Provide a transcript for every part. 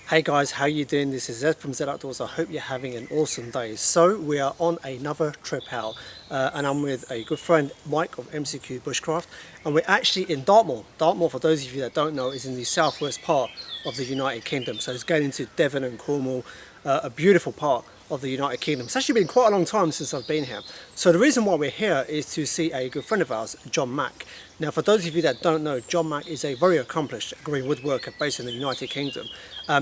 Hey guys, how you doing? This is Zed from Zed Outdoors. I hope you're having an awesome day. So we are on another trip out and I'm with a good friend Mike of MCQ Bushcraft, and we're actually in Dartmoor. Dartmoor, for those of you that don't know, is in the southwest part of the United Kingdom. So it's going into Devon and Cornwall, a beautiful part of the United Kingdom. It's actually been quite a long time since I've been here. So the reason why we're here is to see a good friend of ours, John Mack. Now, for those of you that don't know, John Mack is a very accomplished green woodworker based in the United Kingdom.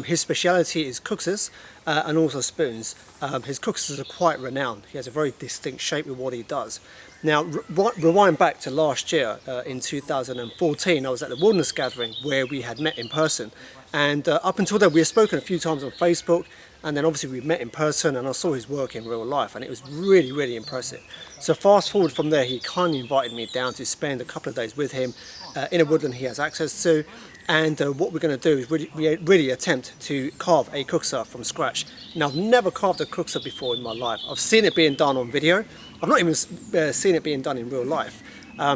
His speciality is cooksas and also spoons. His cooksas are quite renowned. He has a very distinct shape with what he does. Now, rewind back to last year, in 2014, I was at the Wilderness Gathering where we had met in person. And up until then, we had spoken a few times on Facebook, and then obviously we met in person and I saw his work in real life, and it was really, really impressive. So fast forward from there, he kindly invited me down to spend a couple of days with him in a woodland he has access to. And what we're going to do is really attempt to carve a cooksa from scratch. Now, I've never carved a cooksa before in my life. I've seen it being done on video. I've not even seen it being done in real life.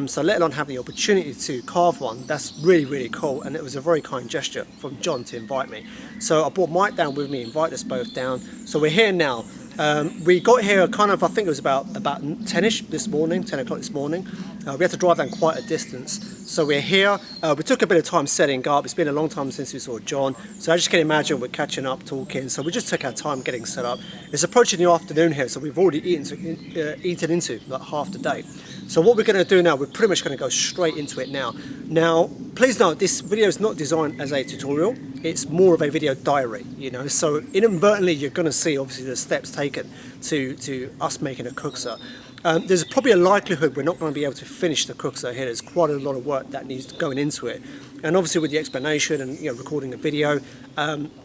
So let alone have the opportunity to carve one, that's really, really cool. And it was a very kind gesture from John to invite me. So I brought Mike down with me, invite us both down. So we're here now. We got here kind of, I think it was about 10ish this morning, 10 o'clock this morning. We had to drive down quite a distance. So we're here. We took a bit of time setting up. It's been a long time since we saw John. So I just can imagine we're catching up, talking. So we just took our time getting set up. It's approaching the afternoon here, so we've already eaten into like half the day. So what we're going to do now, we're pretty much going to go straight into it now. Now, please note, this video is not designed as a tutorial. It's more of a video diary, you know. So inadvertently, you're going to see obviously the steps taken to us making a cooksa. There's probably a likelihood we're not going to be able to finish the cooksa here. There's quite a lot of work that needs going into it. And obviously with the explanation and recording a video,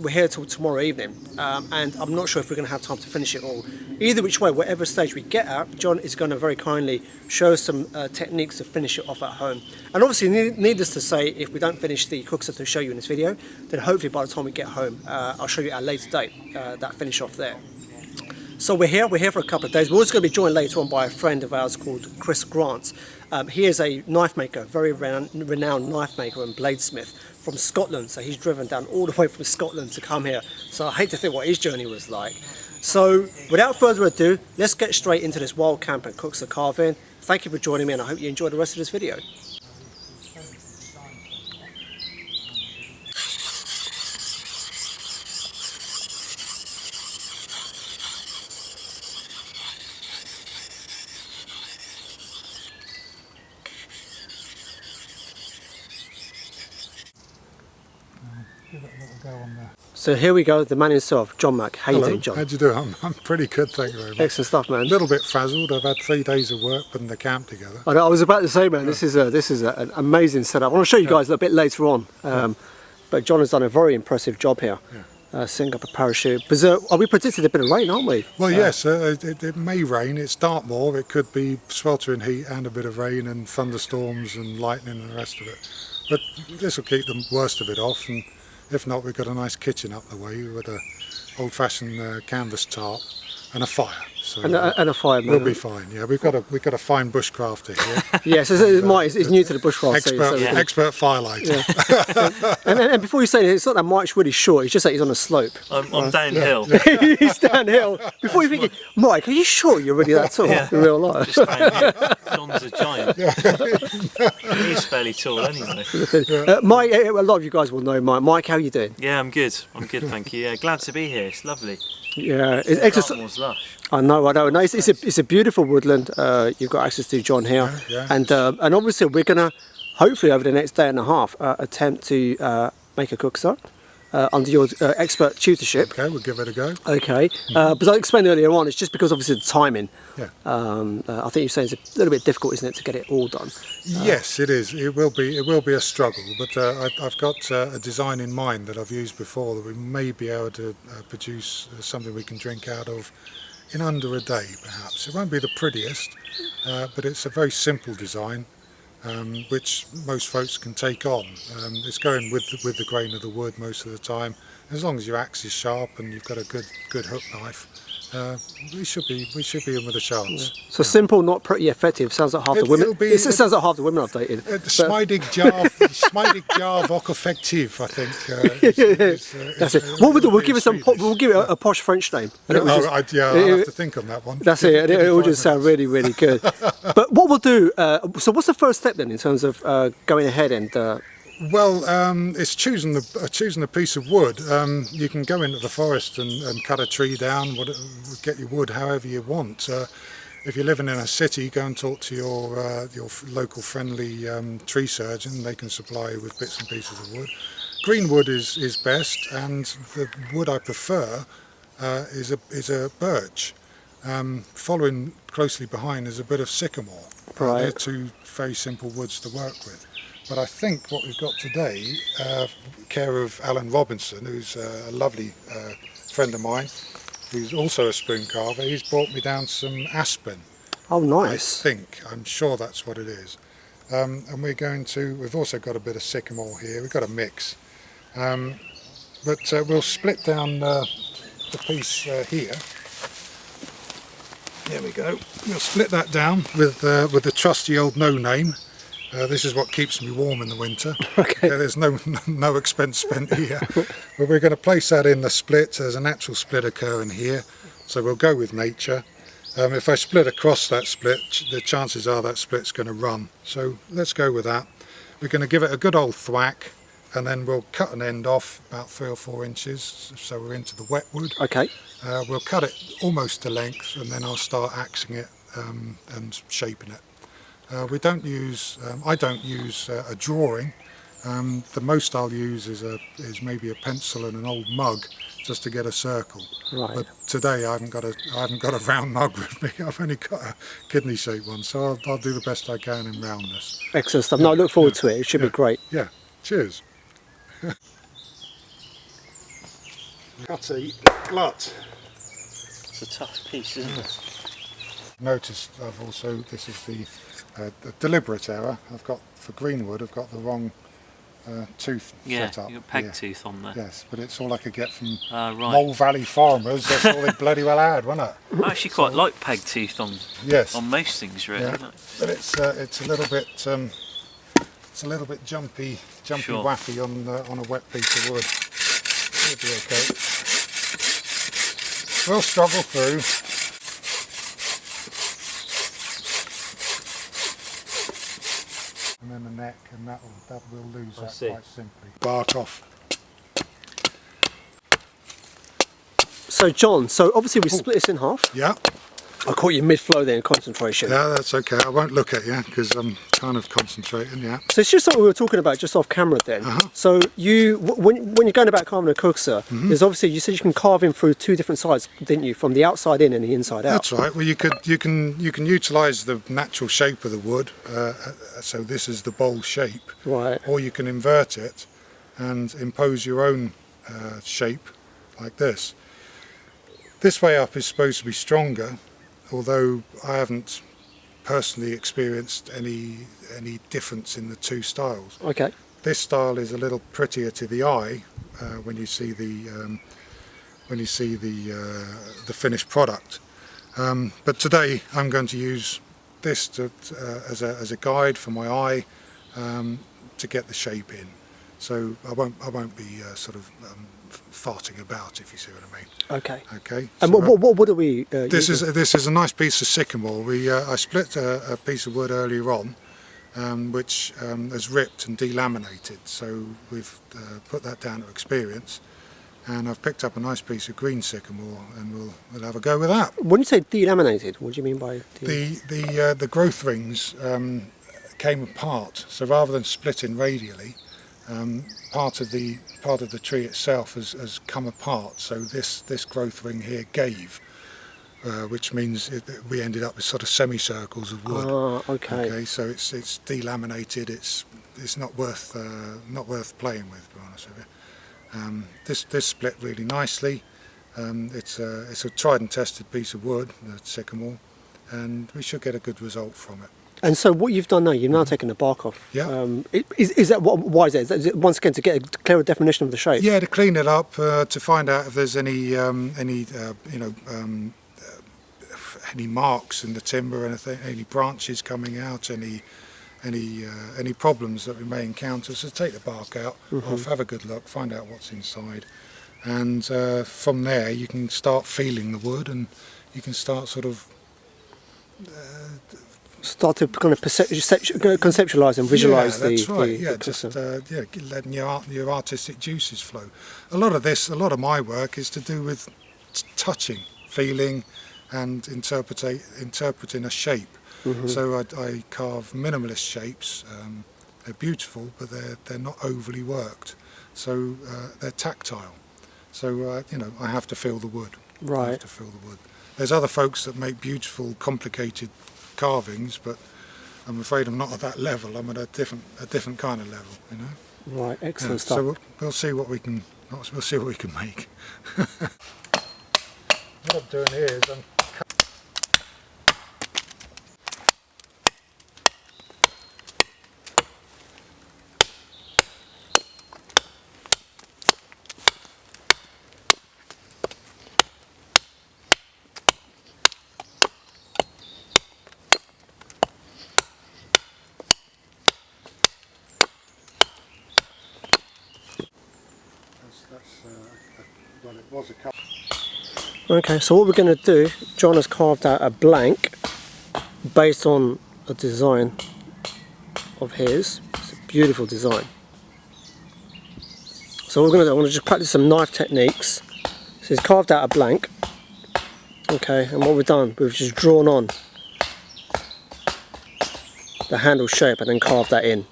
we're here till tomorrow evening. And I'm not sure if we're going to have time to finish it all. Either which way, whatever stage we get at, John is going to very kindly show us some techniques to finish it off at home. And obviously, needless to say, if we don't finish the cooksa to show you in this video, then hopefully by the time we get home, I'll show you at a later date that finish off there. So we're here for a couple of days. We're also going to be joined later on by a friend of ours called Chris Grant. He is a knife maker, very renowned knife maker and bladesmith from Scotland. So he's driven down all the way from Scotland to come here. So I hate to think what his journey was like. So without further ado, let's get straight into this wild camp and cooksa carving. Thank you for joining me, and I hope you enjoy the rest of this video. Give it a little go on there. So here we go, the man himself, John Mack. How you doing, John? How'd you do? I'm pretty good, thank you very much. Excellent stuff, man. A little bit frazzled. I've had 3 days of work putting the camp together. I was about to say, man, this is an amazing setup. I want to show you guys a bit later on, but John has done a very impressive job here, setting up a parachute. Are we predicted a bit of rain, aren't we? Well, yes, it may rain. It's Dartmoor. It could be sweltering heat and a bit of rain and thunderstorms and lightning and the rest of it. But this will keep the worst of it off. And if not, we've got a nice kitchen up the way with a old-fashioned canvas tarp and a fire. So and a fire, man. We'll be fine. Yeah, we've got a fine bushcrafter here. Yes, Mike is new to the bushcraft. Expert firelighter. Yeah. and before you say it, it's not that Mike's really short. It's just that he's on a slope. I'm downhill. Yeah. He's downhill. Before you think, Mike, are you sure you're really that tall in real life? Just downhill. John's a giant. He's fairly tall anyway. Mike, a lot of you guys will know Mike. Mike, how are you doing? Yeah, I'm good. I'm good, thank you. Yeah, glad to be here. It's lovely. Yeah, Dartmoor's lush. I know. No, it's a beautiful woodland. You've got access to, John, here, and obviously we're gonna hopefully over the next day and a half attempt to make a cooksa under your expert tutorship. Okay, we'll give it a go. Okay, but I explained earlier on, it's just because obviously the timing. Yeah. I think you're saying it's a little bit difficult, isn't it, to get it all done? Yes, it is. It will be a struggle, but I've got a design in mind that I've used before that we may be able to produce something we can drink out of in under a day, perhaps. It won't be the prettiest, but it's a very simple design, which most folks can take on. It's going with the grain of the wood most of the time. As long as your axe is sharp and you've got a good hook knife, we should be in with a chance. So simple, not pretty effective. Sounds like half the women. It sounds like half the women I've dated. Smijdig Jarv ook effectief, I think. That's it. What we'll do, we'll give it we'll give it a posh French name. I'll have to think on that one. That's it. It will just sound really, really good. But what we'll do. So what's the first step then in terms of going ahead and? Well, it's choosing a piece of wood. You can go into the forest and cut a tree down, get your wood however you want. If you're living in a city, go and talk to your local friendly tree surgeon. They can supply you with bits and pieces of wood. Green wood is best, and the wood I prefer is a birch. Following closely behind is a bit of sycamore. Right. They're two very simple woods to work with. But I think what we've got today, care of Alan Robinson, who's a lovely friend of mine, who's also a spoon carver, he's brought me down some aspen. Oh, nice. I'm sure that's what it is. And we've also got a bit of sycamore here, we've got a mix. But we'll split down the piece here. There we go. We'll split that down with the trusty old no name. This is what keeps me warm in the winter. Okay. There's no expense spent here. But we're going to place that in the split. There's a natural split occurring here, so we'll go with nature. If I split across that split, the chances are that split's going to run. So let's go with that. We're going to give it a good old thwack, and then we'll cut an end off about 3 or 4 inches, so we're into the wet wood. Okay. We'll cut it almost to length, and then I'll start axing it and shaping it. I don't use a drawing. The most I'll use is maybe a pencil and an old mug just to get a circle. Right. But today I haven't got a round mug with me. I've only got a kidney shaped one, so I'll do the best I can in roundness. Excellent stuff. No, I look forward to it. It should be great. Yeah. Cheers. Cutty glut. It's a tough piece, isn't it? Notice this is the deliberate error. For greenwood, I've got the wrong tooth set up. Yeah, you've got peg tooth on there. Yes, but it's all I could get from Right. Mole Valley farmers. That's all they bloody well had, wasn't it? I actually quite like peg tooth on most things, really. Yeah. But it's a little bit jumpy, Sure. waffy on a wet piece of wood. It'll be okay. We'll struggle through. And then the neck, and that will lose that quite simply. Bark off. So John, obviously we split this in half. Yeah. I caught you mid-flow there in concentration. Yeah, that's okay. I won't look at you because I'm kind of concentrating. Yeah. So it's just something we were talking about just off camera then. So when you're going about carving a cooksa, there's obviously, you said you can carve in through 2 different sides, didn't you? From the outside in and the inside out. That's right. Well, you can utilise the natural shape of the wood. So this is the bowl shape. Right. Or you can invert it and impose your own shape like this. This way up is supposed to be stronger, although I haven't personally experienced any difference in the 2 styles. Okay. This style is a little prettier to the eye when you see the finished product. But today I'm going to use this as a guide for my eye to get the shape in. So I won't be farting about, if you see what I mean. Okay. Okay. And So, what are we? this is a nice piece of sycamore. I split a piece of wood earlier on, which has ripped and delaminated. So we've put that down to experience, and I've picked up a nice piece of green sycamore, and we'll have a go with that. When you say delaminated, what do you mean by? The growth rings came apart. So rather than splitting radially, part of the tree itself has come apart. So this growth ring here gave, which means we ended up with sort of semicircles of wood. Okay. Okay, so it's delaminated. It's not worth playing with, to be honest with you. This split really nicely. It's a tried and tested piece of wood, the sycamore, and we should get a good result from it. And so what you've done now, you've now taken the bark off. Yeah. Is that why is that? Is it once again to get a clearer definition of the shape? Yeah, to clean it up, to find out if there's any any marks in the timber, anything, any branches coming out, any problems that we may encounter. So take the bark out, off, have a good look, find out what's inside, and from there you can start feeling the wood, and you can start sort of start to kind of conceptualise and visualise that's right. the Just letting your artistic juices flow. A lot of my work is to do with touching, feeling, and interpreting a shape. So I carve minimalist shapes. They're beautiful, but they're not overly worked. So they're tactile. So I have to feel the wood. Right. I have to feel the wood. There's other folks that make beautiful, complicated carvings, but I'm afraid I'm not at that level. I'm at a different kind of level, you know. Right, excellent stuff. So we'll see what we can make. What I'm doing here is well, it was a couple. Okay, so what we're going to do, John has carved out a blank based on a design of his. It's a beautiful design. So what we're going to do, I'm going to just practice some knife techniques. So he's carved out a blank. Okay, and what we've done, we've just drawn on the handle shape and then carved that in.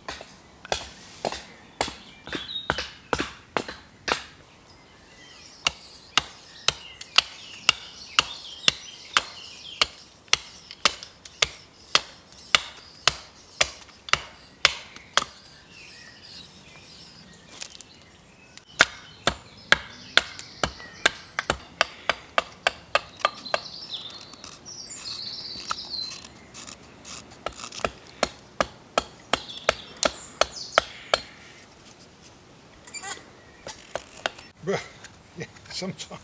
Yeah, sometimes.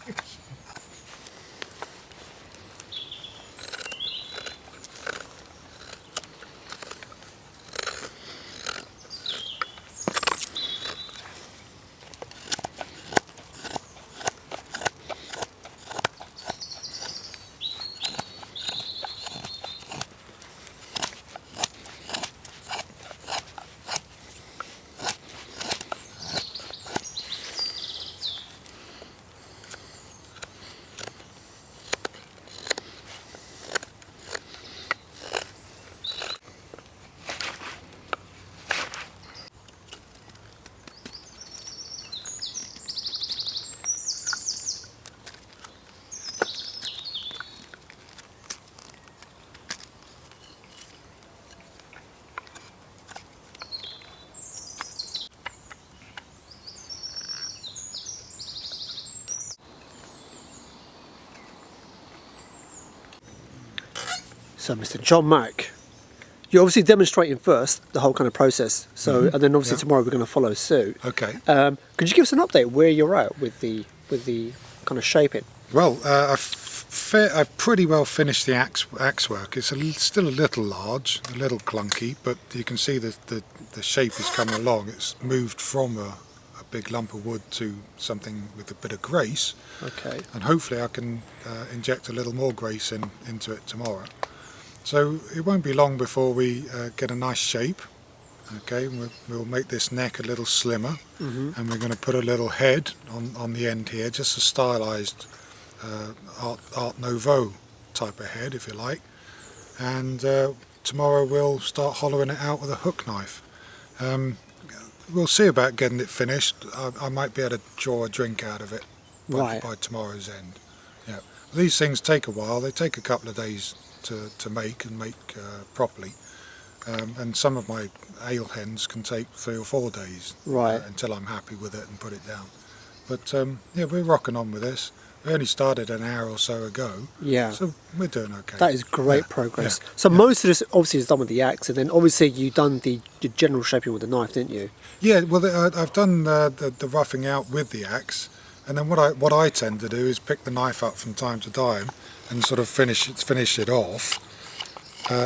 So Mr. John Mack, you're obviously demonstrating first the whole kind of process. So and then obviously tomorrow we're going to follow suit. Okay. Could you give us an update where you're at with the kind of shaping? Well, I've pretty well finished the axe work. It's still a little large, a little clunky, but you can see the shape is coming along. It's moved from a big lump of wood to something with a bit of grace. Okay. And hopefully I can inject a little more grace into it tomorrow. So it won't be long before we get a nice shape. Okay, we'll make this neck a little slimmer, and we're going to put a little head on the end here, just a stylized Art Nouveau type of head, if you like. And tomorrow we'll start hollowing it out with a hook knife. We'll see about getting it finished. I might be able to draw a drink out of it by tomorrow's end. Yeah, these things take a while. They take a couple of days to make properly. And some of my ale hens can take 3 or 4 days until I'm happy with it and put it down. But yeah, we're rocking on with this. We only started an hour or so ago, so we're doing okay. That is great progress. So most of this obviously is done with the axe, and then obviously you've done the general shaping with the knife, didn't you? Yeah, well I've done the roughing out with the axe, and then what I tend to do is pick the knife up from time to time and sort of finish it off,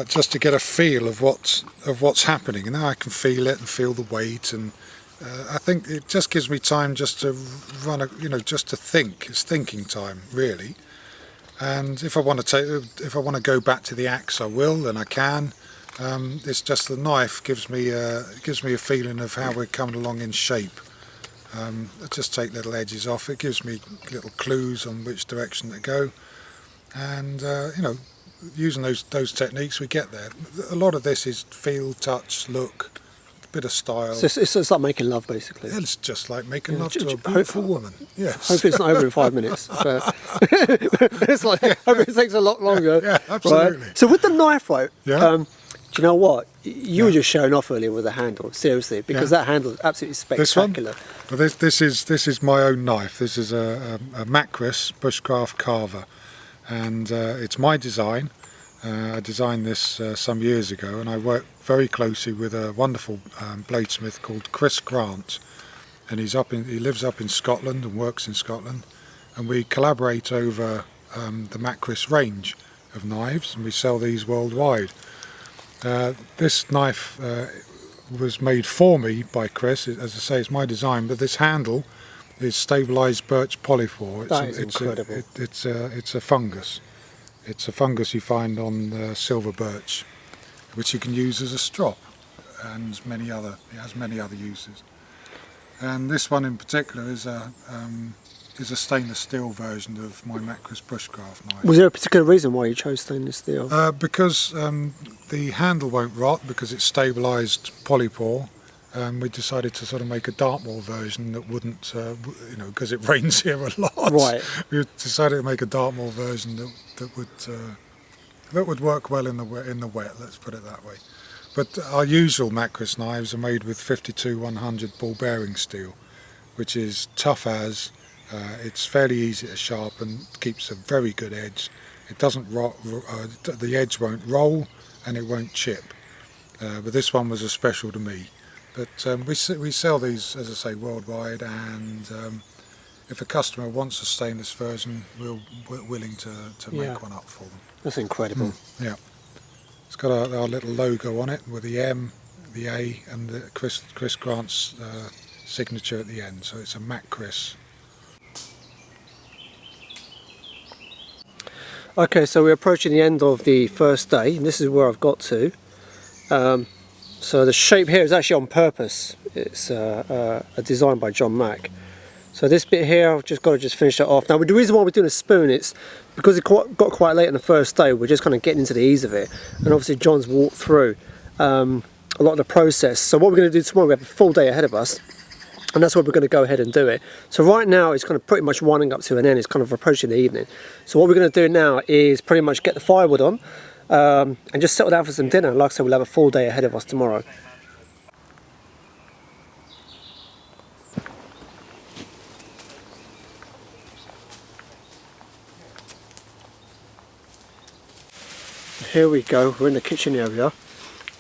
just to get a feel of what's happening. And now I can feel it and feel the weight, and I think it just gives me time just to run just to think. It's thinking time, really. And if I want to go back to the axe, I will, and I can. It's just the knife gives me a feeling of how we're coming along in shape. I just take little edges off. It gives me little clues on which direction to go, and using those techniques, we get there. A lot of this is feel, touch, look, a bit of style. So it's like making love, basically. It's just like making love to a beautiful woman. Yes. Hopefully it's not over in 5 minutes. It's like, hopefully it takes a lot longer. Yeah, absolutely. Right? So with the knife, right? Yeah. Do you know what? You were just showing off earlier with the handle, seriously, because that handle is absolutely spectacular. This one? Well, this is my own knife. This is a Macris bushcraft carver, and it's my design. I designed this some years ago, and I work very closely with a wonderful bladesmith called Chris Grant, and he lives up in Scotland and works in Scotland, and we collaborate over the Macris range of knives, and we sell these worldwide. This knife was made for me by Chris. As I say, it's my design, but this handle is stabilised birch polypore. That is incredible. It's a fungus. It's a fungus you find on silver birch, which you can use as a strop, and it has many other uses. And this one in particular is a stainless steel version of my Macris bushcraft knife. Was there a particular reason why you chose stainless steel? Because the handle won't rot because it's stabilised polypore. We decided to sort of make a Dartmoor version that wouldn't, because it rains here a lot. Right. We decided to make a Dartmoor version that would work well in the wet. Let's put it that way. But our usual Macris knives are made with 52-100 ball bearing steel, which is tough as. It's fairly easy to sharpen, keeps a very good edge. It doesn't the edge won't roll and it won't chip. But this one was a special to me. But we sell these, as I say, worldwide, and if a customer wants a stainless version, we're willing to make one up for them. That's incredible. Yeah. It's got our little logo on it with the M, the A, and the Chris Grant's signature at the end. So it's a Macris. Okay, so we're approaching the end of the first day, and this is where I've got to. So the shape here is actually on purpose. It's a design by John Mack. So this bit here, I've just got to finish it off. Now the reason why we're doing a spoon, it's because it got quite late on the first day. We're just kind of getting into the ease of it, and obviously John's walked through a lot of the process. So what we're going to do tomorrow, we have a full day ahead of us, and that's where we're going to go ahead and do it. So right now it's kind of pretty much winding up to an end. It's kind of approaching the evening. So what we're going to do now is pretty much get the firewood on and just settle down for some dinner. Like I said, we'll have a full day ahead of us tomorrow. Here we go, we're in the kitchen area.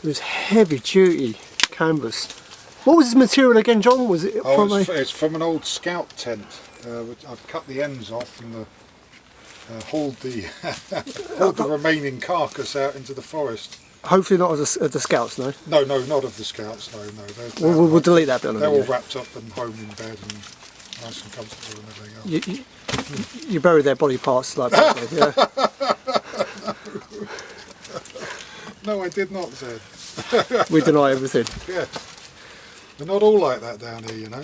There's heavy duty canvas. What was this material again, John? Was it from it's from an old scout tent. I've cut the ends off and hauled the remaining carcass out into the forest. Hopefully not of the scouts, no? No, not of the scouts, no. We'll delete that bit. They're all wrapped up and home in bed and nice and comfortable and everything else. You bury their body parts like that, yeah? No, I did not, Zed. We deny everything. Yeah. They're not all like that down here, you know.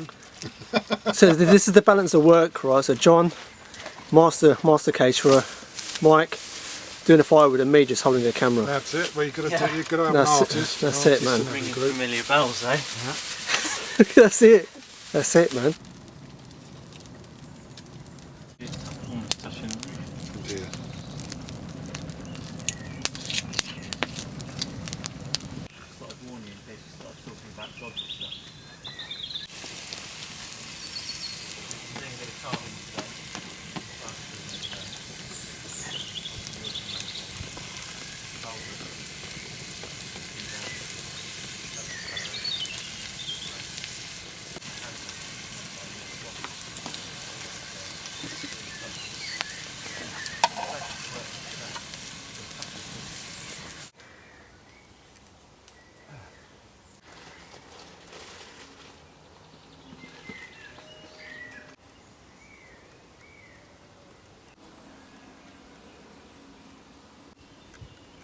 So this is the balance of work, right? So John, master caterer, Mike, doing the firewood, and me just holding the camera. That's it. Well, you've got to have an artist. That's it, man. Ringing familiar bells, eh? Yeah. That's it. That's it, man. Almost touching. Dear. Sort of warning in case you start talking about jobs and stuff. Doing a bit of carving today.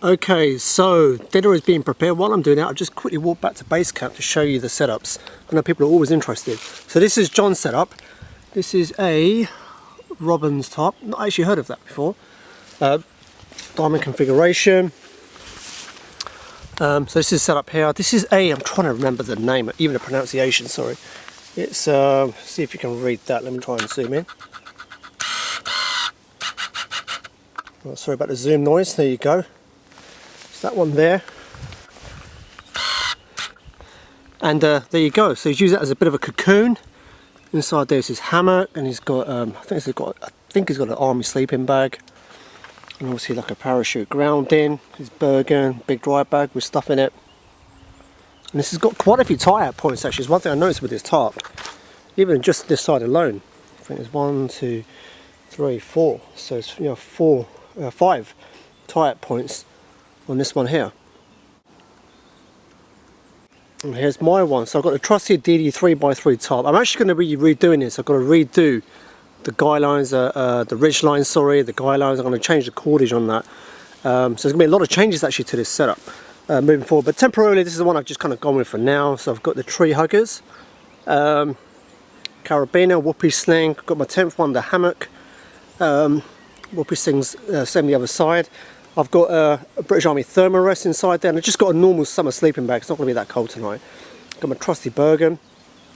Okay, so dinner is being prepared. While I'm doing that, I'll just quickly walk back to base camp to show you the setups. I know people are always interested. So this is John's setup. This is a Robin's top. Not actually heard of that before. Diamond configuration. So this is set up here. This is I'm trying to remember the name, even the pronunciation, sorry. It's, see if you can read that. Let me try and zoom in. Oh, sorry about the zoom noise, there you go. It's that one there. And there you go. So he's used that as a bit of a cocoon. Inside there's his hammock, and he's got, I think he's got an army sleeping bag. And obviously like a parachute grounding, his Bergen, big dry bag with stuff in it. And this has got quite a few tie-out points actually. It's one thing I noticed with this tarp. Even just this side alone. I think there's 1, 2, 3, 4. So it's 5 tie-out points on this one here. And here's my one. So I've got a trusted DD 3x3 tarp. I'm actually going to be redoing this. I've got to redo the guy lines, the ridge lines, sorry, the guy lines. I'm going to change the cordage on that. So there's going to be a lot of changes actually to this setup moving forward. But temporarily, this is the one I've just kind of gone with for now. So I've got the tree huggers, carabiner, whoopee sling. Got my 10th one, the hammock. Whoopee sling's same the other side. I've got a British Army thermarest inside there, and I've just got a normal summer sleeping bag. It's not going to be that cold tonight. Got my trusty Bergen.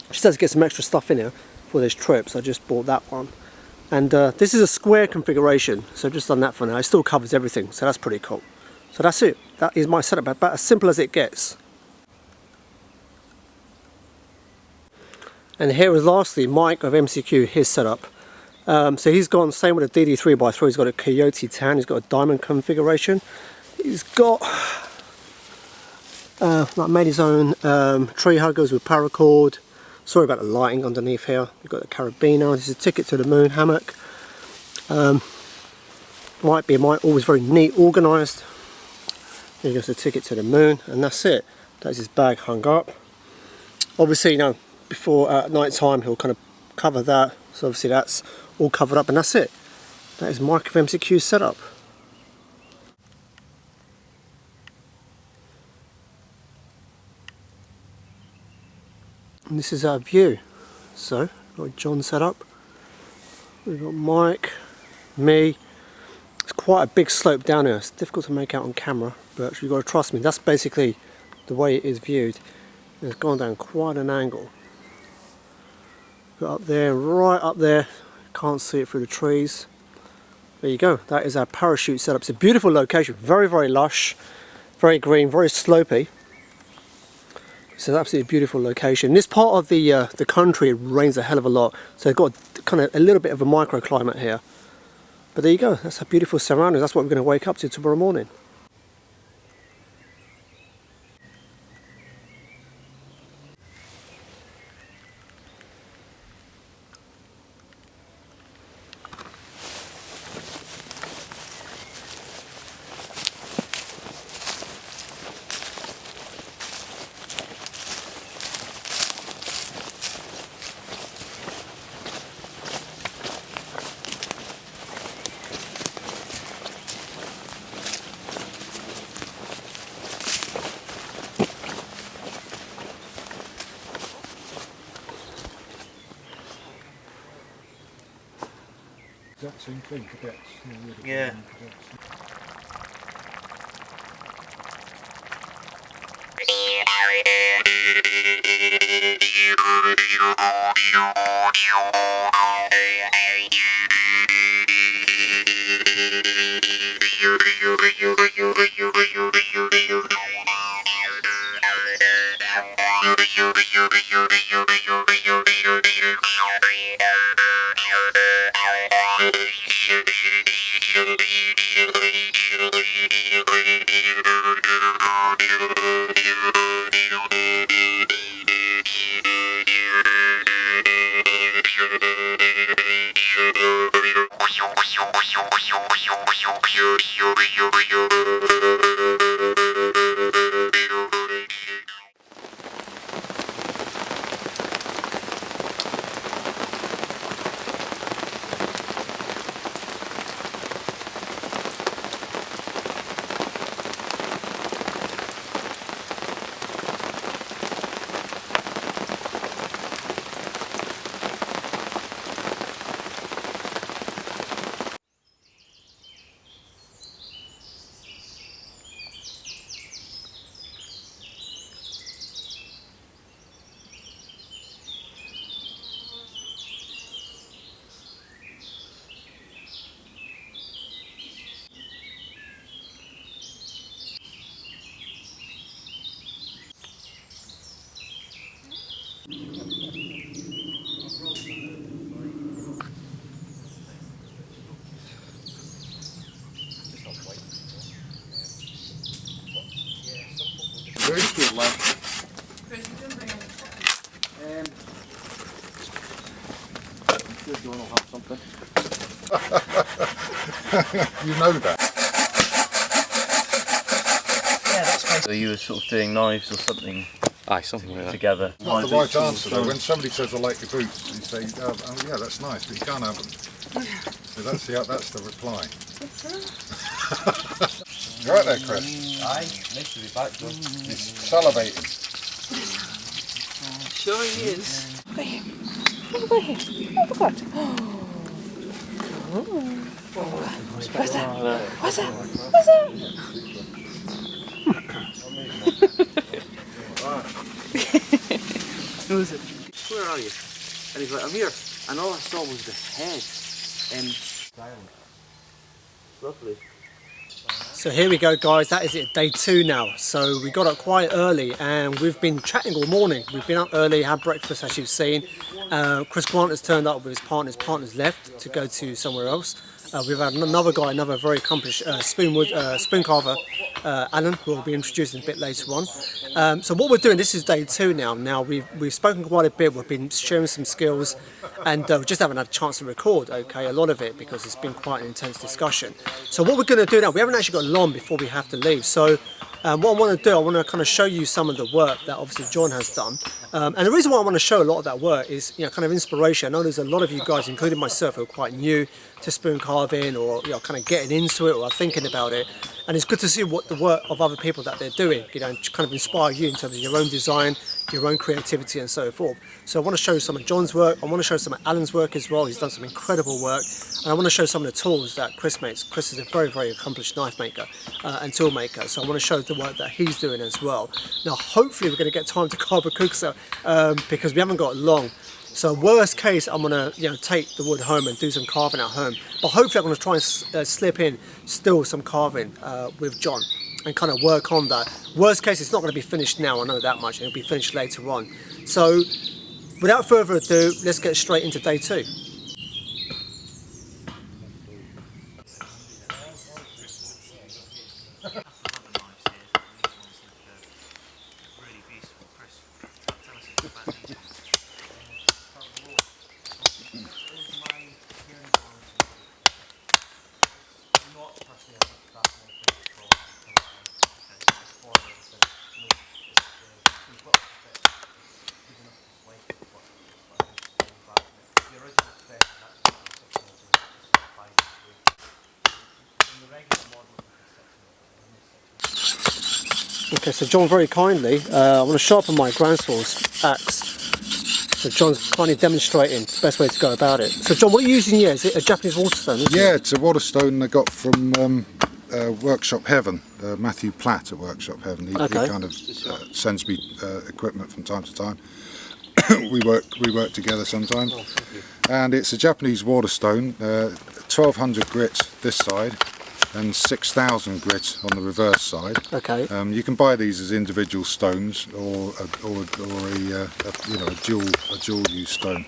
Just has to get some extra stuff in here for this trip, so I just bought that one. And this is a square configuration, so I've just done that for now. It still covers everything, so that's pretty cool. So that's it. That is my setup, about as simple as it gets. And here is lastly Mike of MCQ, his setup. So he's gone same with a DD 3x3. He's got a Coyote tan. He's got a diamond configuration. He's got like made his own tree huggers with paracord. Sorry about the lighting underneath here. We've got the carabiner. This is a ticket to the moon hammock. Always very neat, organised. There goes the ticket to the moon, and that's it. That's his bag hung up. Obviously, before at night time he'll kind of cover that. So obviously that's all covered up, and that's it. That is Mike of MCQ's setup. And this is our view. So, we've got John set up. We've got Mike, me. It's quite a big slope down here. It's difficult to make out on camera, but you've got to trust me. That's basically the way it is viewed. It's gone down quite an angle. Got up there, right up there. Can't see it through the trees. There you go. That is our parachute setup. It's a beautiful location. Very, very lush. Very green, very slopey. It's an absolutely beautiful location. This part of the country, it rains a hell of a lot, so they've got kind of a little bit of a microclimate here. But there you go, that's a beautiful surroundings. That's what we're going to wake up to tomorrow morning. Exact same thing, cadets. Yeah. You know that. So you were sort of doing knives or something Aye, something like that. together. It's not the right answer though. When somebody says I like your boots, you say, oh yeah, that's nice, but you can't have them. So that's the reply. You right there, Chris? Aye, nice to be back, John. He's salivating. Sure he is. Where are you? And he's like, I'm here. And all I saw was the head. Lovely. So here we go, guys, that is it, day 2 now. So we got up quite early and we've been chatting all morning. We've been up early, had breakfast as you've seen. Chris Grant has turned up with his partner's left to go to somewhere else. We've had another guy, another very accomplished spoon carver, Alan, who we'll be introducing a bit later on. So what we're doing, this is day 2 now. Now we've spoken quite a bit, we've been sharing some skills, and we just haven't had a chance to record, okay, a lot of it, because it's been quite an intense discussion. So what we're going to do now, we haven't actually got long before we have to leave. So what I want to do, I want to kind of show you some of the work that obviously John has done. And the reason why I want to show a lot of that work is, kind of inspiration. I know there's a lot of you guys, including myself, who are quite new to spoon carving, or kind of getting into it, or are thinking about it. And it's good to see what the work of other people that they're doing, and kind of inspire you in terms of your own design, your own creativity, and so forth. So I want to show you some of John's work. I want to show some of Alan's work as well. He's done some incredible work. And I want to show some of the tools that Chris makes. Chris is a very, very accomplished knife maker and tool maker. So I want to show the work that he's doing as well. Now, hopefully we're going to get time to carve a cooksa because we haven't got long. So worst case, I'm gonna take the wood home and do some carving at home. But hopefully I'm gonna try and slip in still some carving with John and kind of work on that. Worst case, it's not gonna be finished now, I know that much. It'll be finished later on. So without further ado, let's get straight into day 2. Okay, so John very kindly, I want to sharpen my Grandswell's axe. So John's kindly demonstrating the best way to go about it. So John, what are you using here? Is it a Japanese waterstone? Yeah, it's a waterstone I got from Workshop Heaven, Matthew Platt at Workshop Heaven. He kind of sends me equipment from time to time. we work together sometimes. Oh, and it's a Japanese waterstone, 1200 grit this side and 6000 grit on the reverse side. Okay. You can buy these as individual stones or a dual use stone.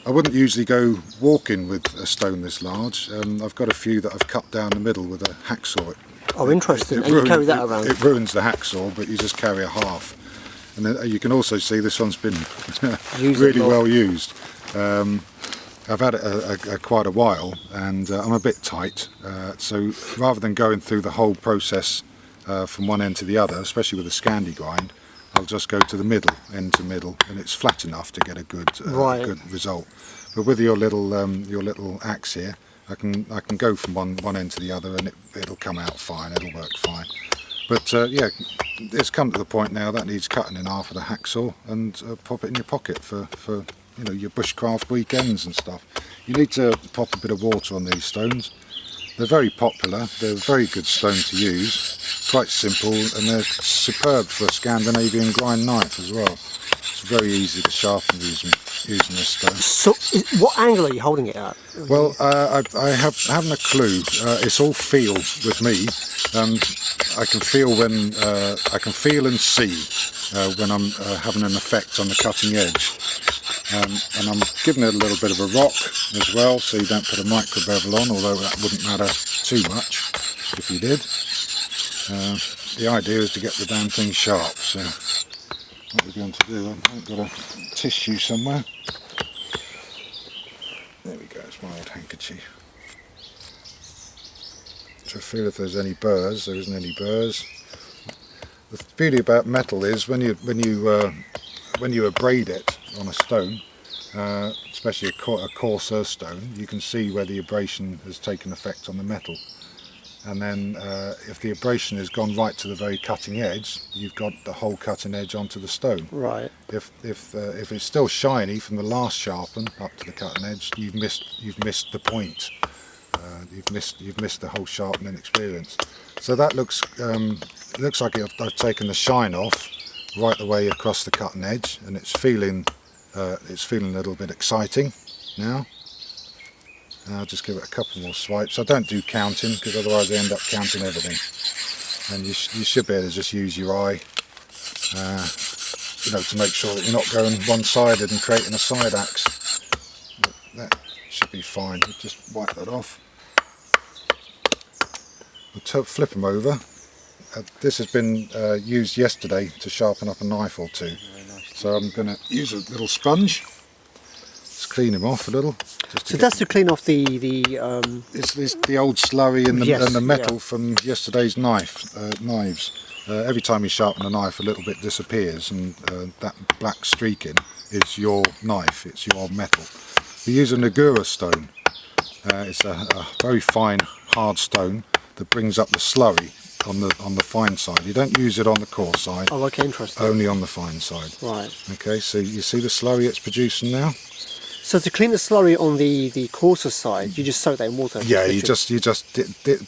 I wouldn't usually go walking with a stone this large. I've got a few that I've cut down the middle with a hacksaw. Oh, interesting. And you carry that around? It ruins the hacksaw, but you just carry a half. And then you can also see this one's been really well used. I've had it quite a while, and I'm a bit tight, so rather than going through the whole process from one end to the other, especially with a Scandi grind, I'll just go to the middle, end to middle, and it's flat enough to get a good result. But with your little axe here, I can go from one end to the other, and it'll come out fine. It'll work fine. But yeah, it's come to the point now that needs cutting in half with a hacksaw and pop it in your pocket for your bushcraft weekends and stuff. You need to pop a bit of water on these stones. They're very popular, they're a very good stone to use, quite simple, and they're superb for a Scandinavian grind knife as well. It's very easy to sharpen using this stone. So what angle are you holding it at? Well, I haven't a clue. It's all feel with me. I can feel and see when I'm having an effect on the cutting edge. And I'm giving it a little bit of a rock as well, so you don't put a micro bevel on, although that wouldn't matter too much if you did. The idea is to get the damn thing sharp, so what we're going to do, I've got a tissue somewhere. There we go, it's my old handkerchief. So feel if there's any burrs. There isn't any burrs. The beauty about metal is when you abrade it on a stone, especially a coarser stone, you can see where the abrasion has taken effect on the metal. And then if the abrasion has gone right to the very cutting edge, you've got the whole cutting edge onto the stone. Right. If it's still shiny from the last sharpen up to the cutting edge, you've missed the point. You've missed the whole sharpening experience. So that looks like I've taken the shine off right the way across the cutting edge, and it's feeling a little bit exciting now. And I'll just give it a couple more swipes. I don't do counting because otherwise I end up counting everything. And you should be able to just use your eye, to make sure that you're not going one-sided and creating a side axe. But that should be fine. You just wipe that off. I'll flip them over. This has been used yesterday to sharpen up a knife or two. So I'm going to use a little sponge. Just clean them off a little. So that's to clean off the It's the old slurry and the metal yeah. from yesterday's knives. Every time you sharpen a knife, a little bit disappears, and that black streaking is your knife. It's your metal. We use a Nagura stone. It's a very fine, hard stone that brings up the slurry on the fine side. You don't use it on the coarse side. Oh, okay, interesting. Only on the fine side. Right. Okay, so you see the slurry it's producing now? So to clean the slurry on the coarser side, you just soak that in water? Yeah, you just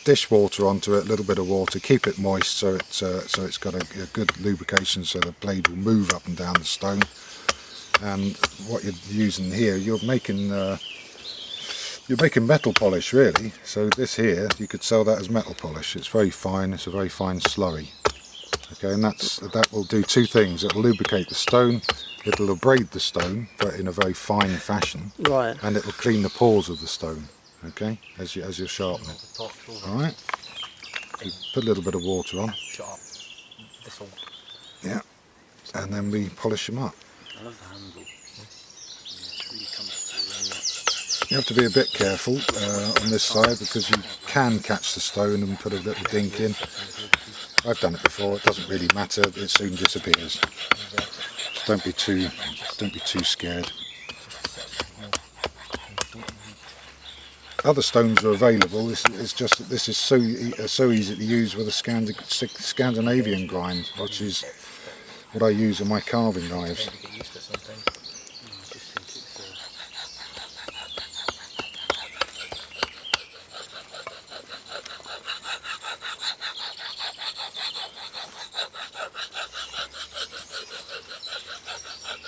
dish water onto it, a little bit of water, keep it moist so it's got a good lubrication so the blade will move up and down the stone. And what you're using here, you're making metal polish really. So this here, you could sell that as metal polish. It's very fine. It's a very fine slurry. Okay, and that will do two things. It will lubricate the stone. It'll abrade the stone, but in a very fine fashion. Right. And it will clean the pores of the stone. Okay, as you're sharpening. All right. You put a little bit of water on. Yeah. And then we polish them up. I love the handle. You have to be a bit careful on this side because you can catch the stone and put a little dink in. I've done it before. It doesn't really matter. It soon disappears. Just don't be too scared. Other stones are available. It's just that this is so easy to use with a Scandinavian grind, which is what I use in my carving knives.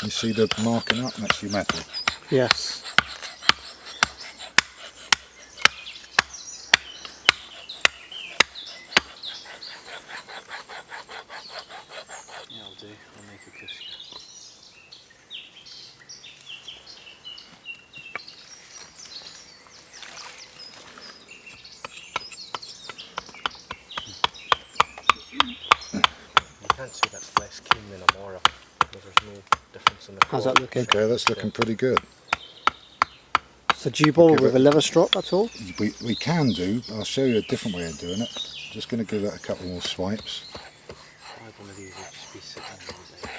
You see the marking up? That's your metal. Yes. Yeah, I'll do. I'll make a cooksa. You can't see that's less keen than a Mora. There's no difference in the How's that looking? Okay, that's looking pretty good. So do you bother with a leather strop at all? We can do. I'll show you a different way of doing it. Just going to give that a couple more swipes. I had one of these would just be sitting there all day,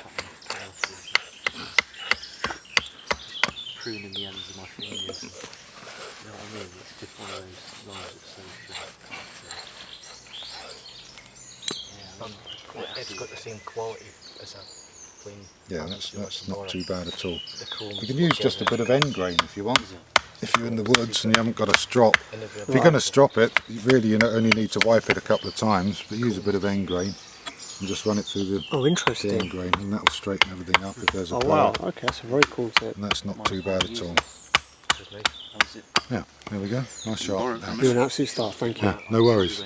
pruning the ends of my fingers. You know what I mean? It's just one of those knives that's so sharp. It's got the same quality as a plain. Yeah, that's not too bad at all. The chrome You can use just a bit of end grain if you want. If you're in the woods and you haven't got a strop. And if If you're going to strop it, really you only need to wipe it a couple of times, but use a bit of end grain and just run it through the Oh, interesting. end grain, and that will straighten everything up if there's a Oh burr. wow, okay, that's a very cool tip. And that's not too bad at all. How's it? Yeah, there we go. Nice shot. You're an absolute star, thank you. Yeah, no worries.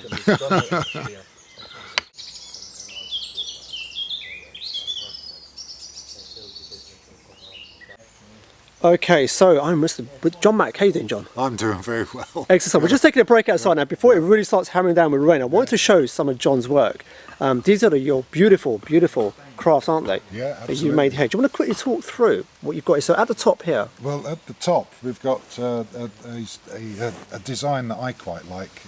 Okay, so I'm with John Mack. How you doing, John? I'm doing very well. Excellent. We're just taking a break outside now. Before it really starts hammering down with rain, I wanted to show some of John's work. These are your beautiful, beautiful crafts, aren't they? Yeah, That you absolutely. made here. Do you want to quickly talk through what you've got? So at the top here. Well, at the top we've got a design that I quite like.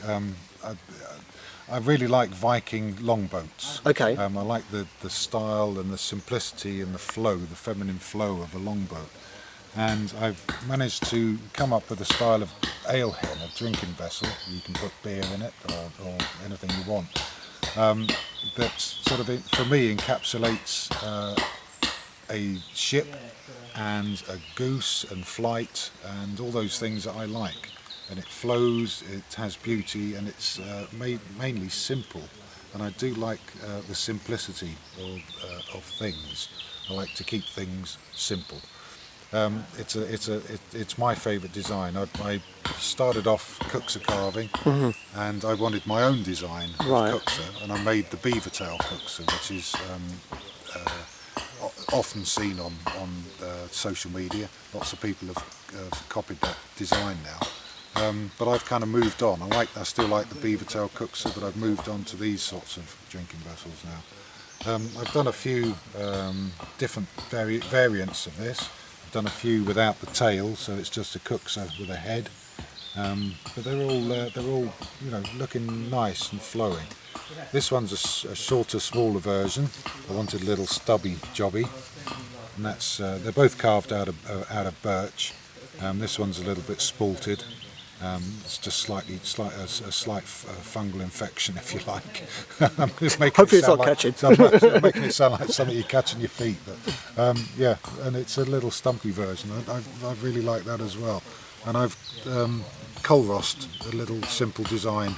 I really like Viking longboats. Okay. I like the style and the simplicity and the flow, the feminine flow of a longboat. And I've managed to come up with a style of ale hen, a drinking vessel. You can put beer in it or anything you want. That sort of, for me, encapsulates a ship and a goose and flight and all those things that I like. And it flows, it has beauty, and it's mainly simple. And I do like the simplicity of things. I like to keep things simple. It's my favourite design. I started off cooksa carving, and I wanted my own design of cooksa, and I made the beaver tail cooksa, which is often seen on social media. Lots of people have copied that design now. But I've kind of moved on. I still like the beaver tail cooksa, but I've moved on to these sorts of drinking vessels now. I've done a few different variants of this. I've done a few without the tail, so it's just a cooksa with a head. But they're all looking nice and flowing. This one's a shorter, smaller version. I wanted a little stubby jobby, and that's they're both carved out of birch. This one's a little bit spalted. It's just a slight fungal infection, if you like. Hopefully it's not catching. Making it sound like something you catch in your feet. But yeah, and it's a little stumpy version. I really like that as well. And I've coal rossed a little simple design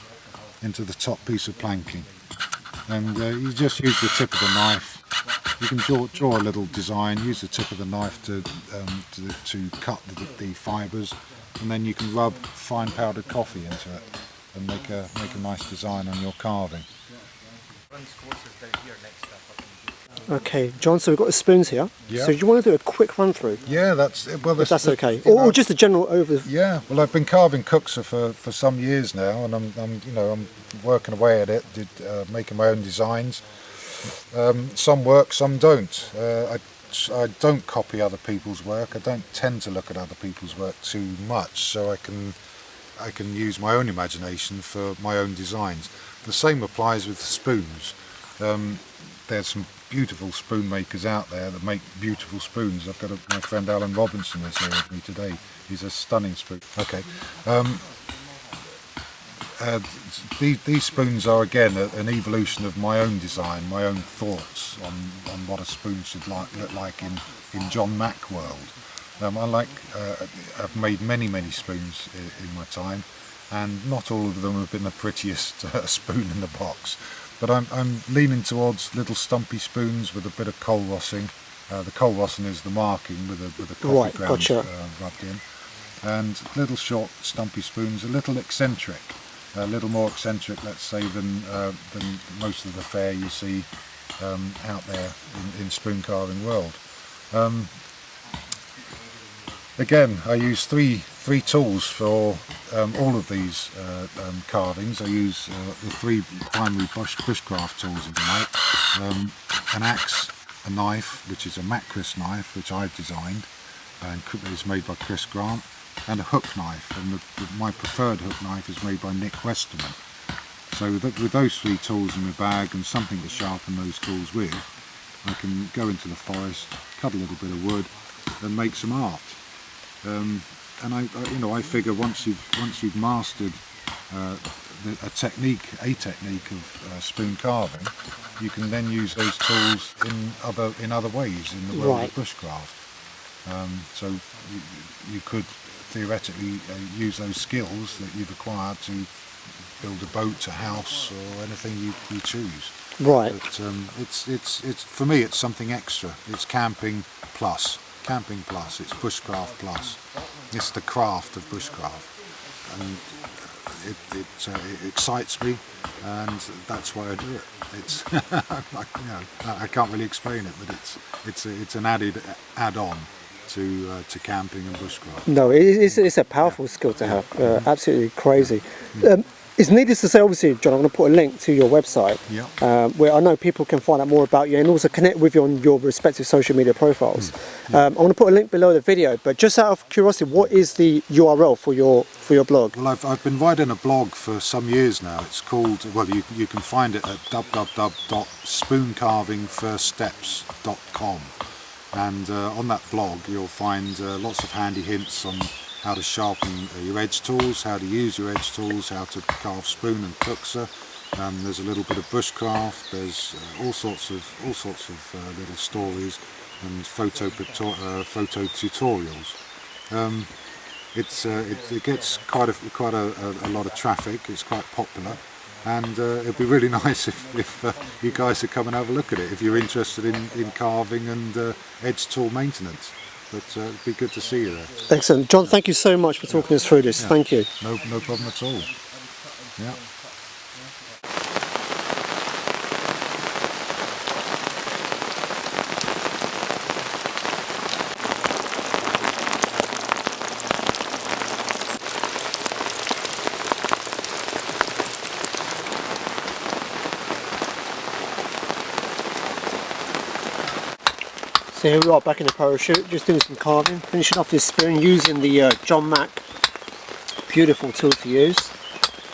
into the top piece of planking. And you just use the tip of the knife. You can draw a little design, use the tip of the knife to cut the fibres, and then you can rub fine powdered coffee into it and make a nice design on your carving. Okay, John, so we've got the spoons here. Yeah. So do you want to do a quick run through? Yeah, that's That's okay. Or just a general overview. Yeah, well, I've been carving cooksa for some years now, and I'm working away at it, making my own designs. Some work, some don't. I don't copy other people's work. I don't tend to look at other people's work too much, so I can use my own imagination for my own designs. The same applies with spoons. There's some beautiful spoon makers out there that make beautiful spoons. I've got my friend Alan Robinson is here with me today. He's a stunning spoon. Okay. These spoons are again an evolution of my own design, my own thoughts on what a spoon should look like in John Mack world. I've made many spoons in my time, and not all of them have been the prettiest spoon in the box. But I'm leaning towards little stumpy spoons with a bit of coal rossing. The coal rossing is the marking with a coffee ground gotcha. Rubbed in, and little short stumpy spoons, a little eccentric. A little more eccentric, let's say, than most of the fare you see out there in spoon carving world. Again, I use three tools for all of these carvings. I use the three primary bushcraft tools, if you like. An axe, a knife, which is a Macris knife, which I've designed, and it's made by Chris Grant, and a hook knife, and my preferred hook knife is made by Nick Westerman. So with those three tools in my bag and something to sharpen those tools with, I can go into the forest, cut a little bit of wood, and make some art. And I figure once you've mastered a technique of spoon carving, you can then use those tools in other ways in the world of bushcraft. So you could theoretically use those skills that you've acquired to build a boat, a house, or anything you choose. Right. But it's for me, it's something extra. It's camping plus. It's bushcraft plus. It's the craft of bushcraft, and it excites me, and that's why I do it. It's I can't really explain it, but it's an add-on to camping and bushcraft. No, it's a powerful skill to have. Absolutely crazy. It's needless to say, obviously, John, I'm going to put a link to your website, where I know people can find out more about you and also connect with you on your respective social media profiles. I'm going to put a link below the video, but just out of curiosity, what is the URL for your blog? Well, I've been writing a blog for some years now. It's called, well, you can find it at www.spooncarvingfirststeps.com, and on that blog you'll find lots of handy hints on how to sharpen your edge tools, how to use your edge tools, how to carve spoon and cooksa. There's a little bit of bushcraft. There's all sorts of little stories and photo tutorials. It gets quite a lot of traffic. It's quite popular, and it'd be really nice if you guys would come and have a look at it if you're interested in carving and edge tool maintenance. But it'd be good to see you there. Excellent. John, thank you so much for talking us through this. Thank you. No problem at all. Yeah. So here we are back in the parachute, just doing some carving, finishing off this spoon using the John Mack. Beautiful tool to use.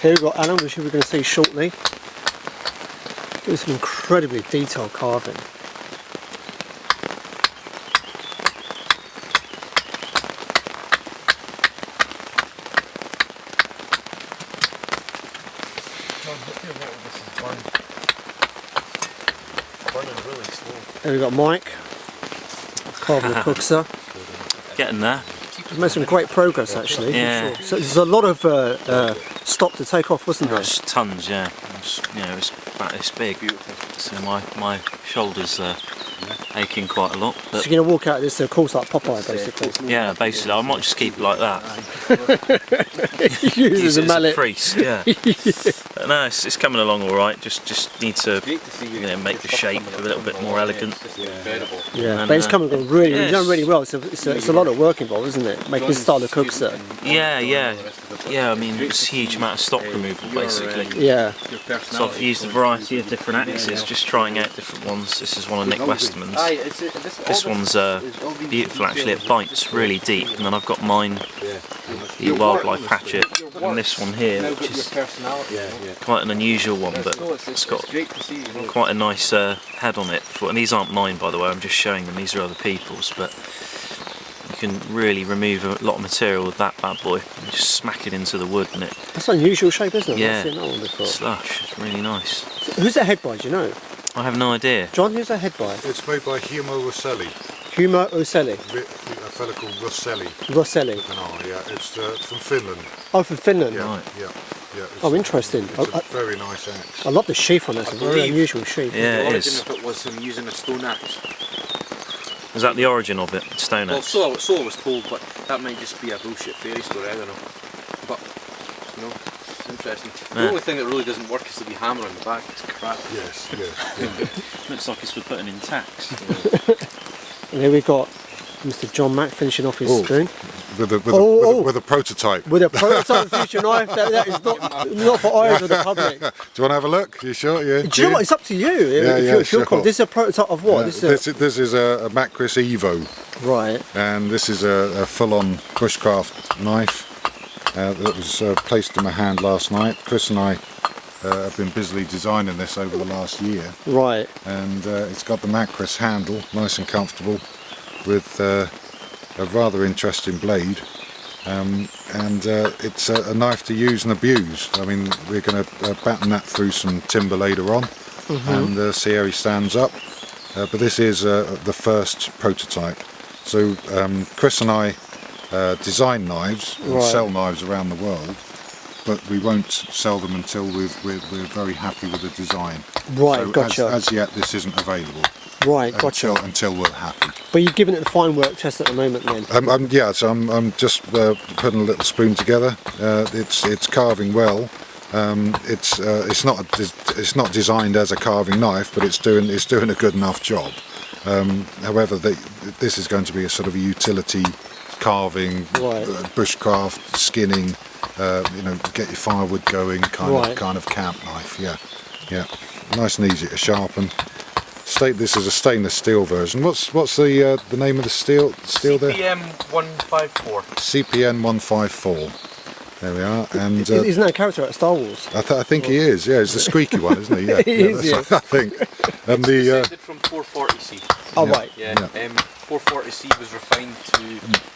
Here we've got Alan, which we're going to see shortly. Doing some incredibly detailed carving. Here we've got Mike. Carving the cooksa. Getting there. We've made some great progress actually. Yeah. So there's a lot of stock to take off, wasn't there? There's tons, yeah. It's about this big. So my shoulders are aching quite a lot. But So you're going to walk out of this course like Popeye basically. yeah, basically, I might just keep it like that. Use it Use as a it as a mallet. priest, yeah. But no, it's coming along all right. Just need to make the shape a little bit more elegant. Yeah, And, but it's coming along really, you've done yes. really well. It's a lot of work involved, isn't it? Making this style of cooksa. Yeah. I mean, it's a huge amount of stock removal basically. Yeah. So I've used a variety of different axes, just trying out different ones. This is one of Nick Westerman's. This one's beautiful actually, it bites really deep, and then I've got mine, the Wildlife Hatchet, and this one here, which is quite an unusual one, but it's got quite a nice head on it. And these aren't mine, by the way, I'm just showing them, these are other people's, but you can really remove a lot of material with that bad boy and just smack it into the wood, and That's an unusual shape, isn't it? Yeah. I've seen that one before. slush, it's really nice. Who's that head by, do you know? I have no idea. John, who's that head by? It's made by Humo Rosselli, Humo Oselli. a fella called Rosselli. Rosselli. Yeah, it's from Finland. Oh, from Finland. Right. Yeah. It's, Oh, interesting. It's a very nice axe. I love the sheath on that. It's a very believe- unusual sheath. Yeah, it Origin is. if it was him using a stone axe. Is that the origin of it? Stone Well, axe? so I was told, but that might just be a bullshit fairy story, I don't know. But, it's interesting. The Yeah. only thing that really doesn't work is the wee hammer on the back, it's crap. Yes. Looks like it's for putting in tax. And here we've got Mr. John Mack finishing off his Oh. spoon. With a prototype. With a prototype future knife, that is not for eyes of the public. Do you want to have a look? You sure? Yeah. Do you know what? It's up to you. If you're sure. This is a prototype of what? This is This is a Macris Evo, right. and this is a full-on bushcraft knife that was placed in my hand last night. Chris and I have been busily designing this over the last year, Right. and it's got the Macris handle, nice and comfortable, with a rather interesting blade, and it's a knife to use and abuse. I mean, we're going to batten that through some timber later on, and see how he stands up. But this is the first prototype. So Chris and I design knives and Right. sell knives around the world, but we won't sell them until we're very happy with the design. Right, So gotcha. As yet, this isn't available. Right, gotcha. Until we're happy. But you're giving it a fine work test at the moment then? So I'm just putting a little spoon together. It's carving well. It's not designed as a carving knife, but it's doing a good enough job. However, this is going to be a sort of a utility carving, bushcraft, skinning, you know, get your firewood going kind of camp knife. Yeah, nice and easy to sharpen. This is a stainless steel version. What's the name of the steel there? CPM 154. CPN 154. There we are. And isn't that a character at Star Wars? I think he is. Yeah, he's the squeaky one, isn't he? Yeah, He is, yeah. I think. And the Descended from 440C. Oh right. Yeah. 440C was refined to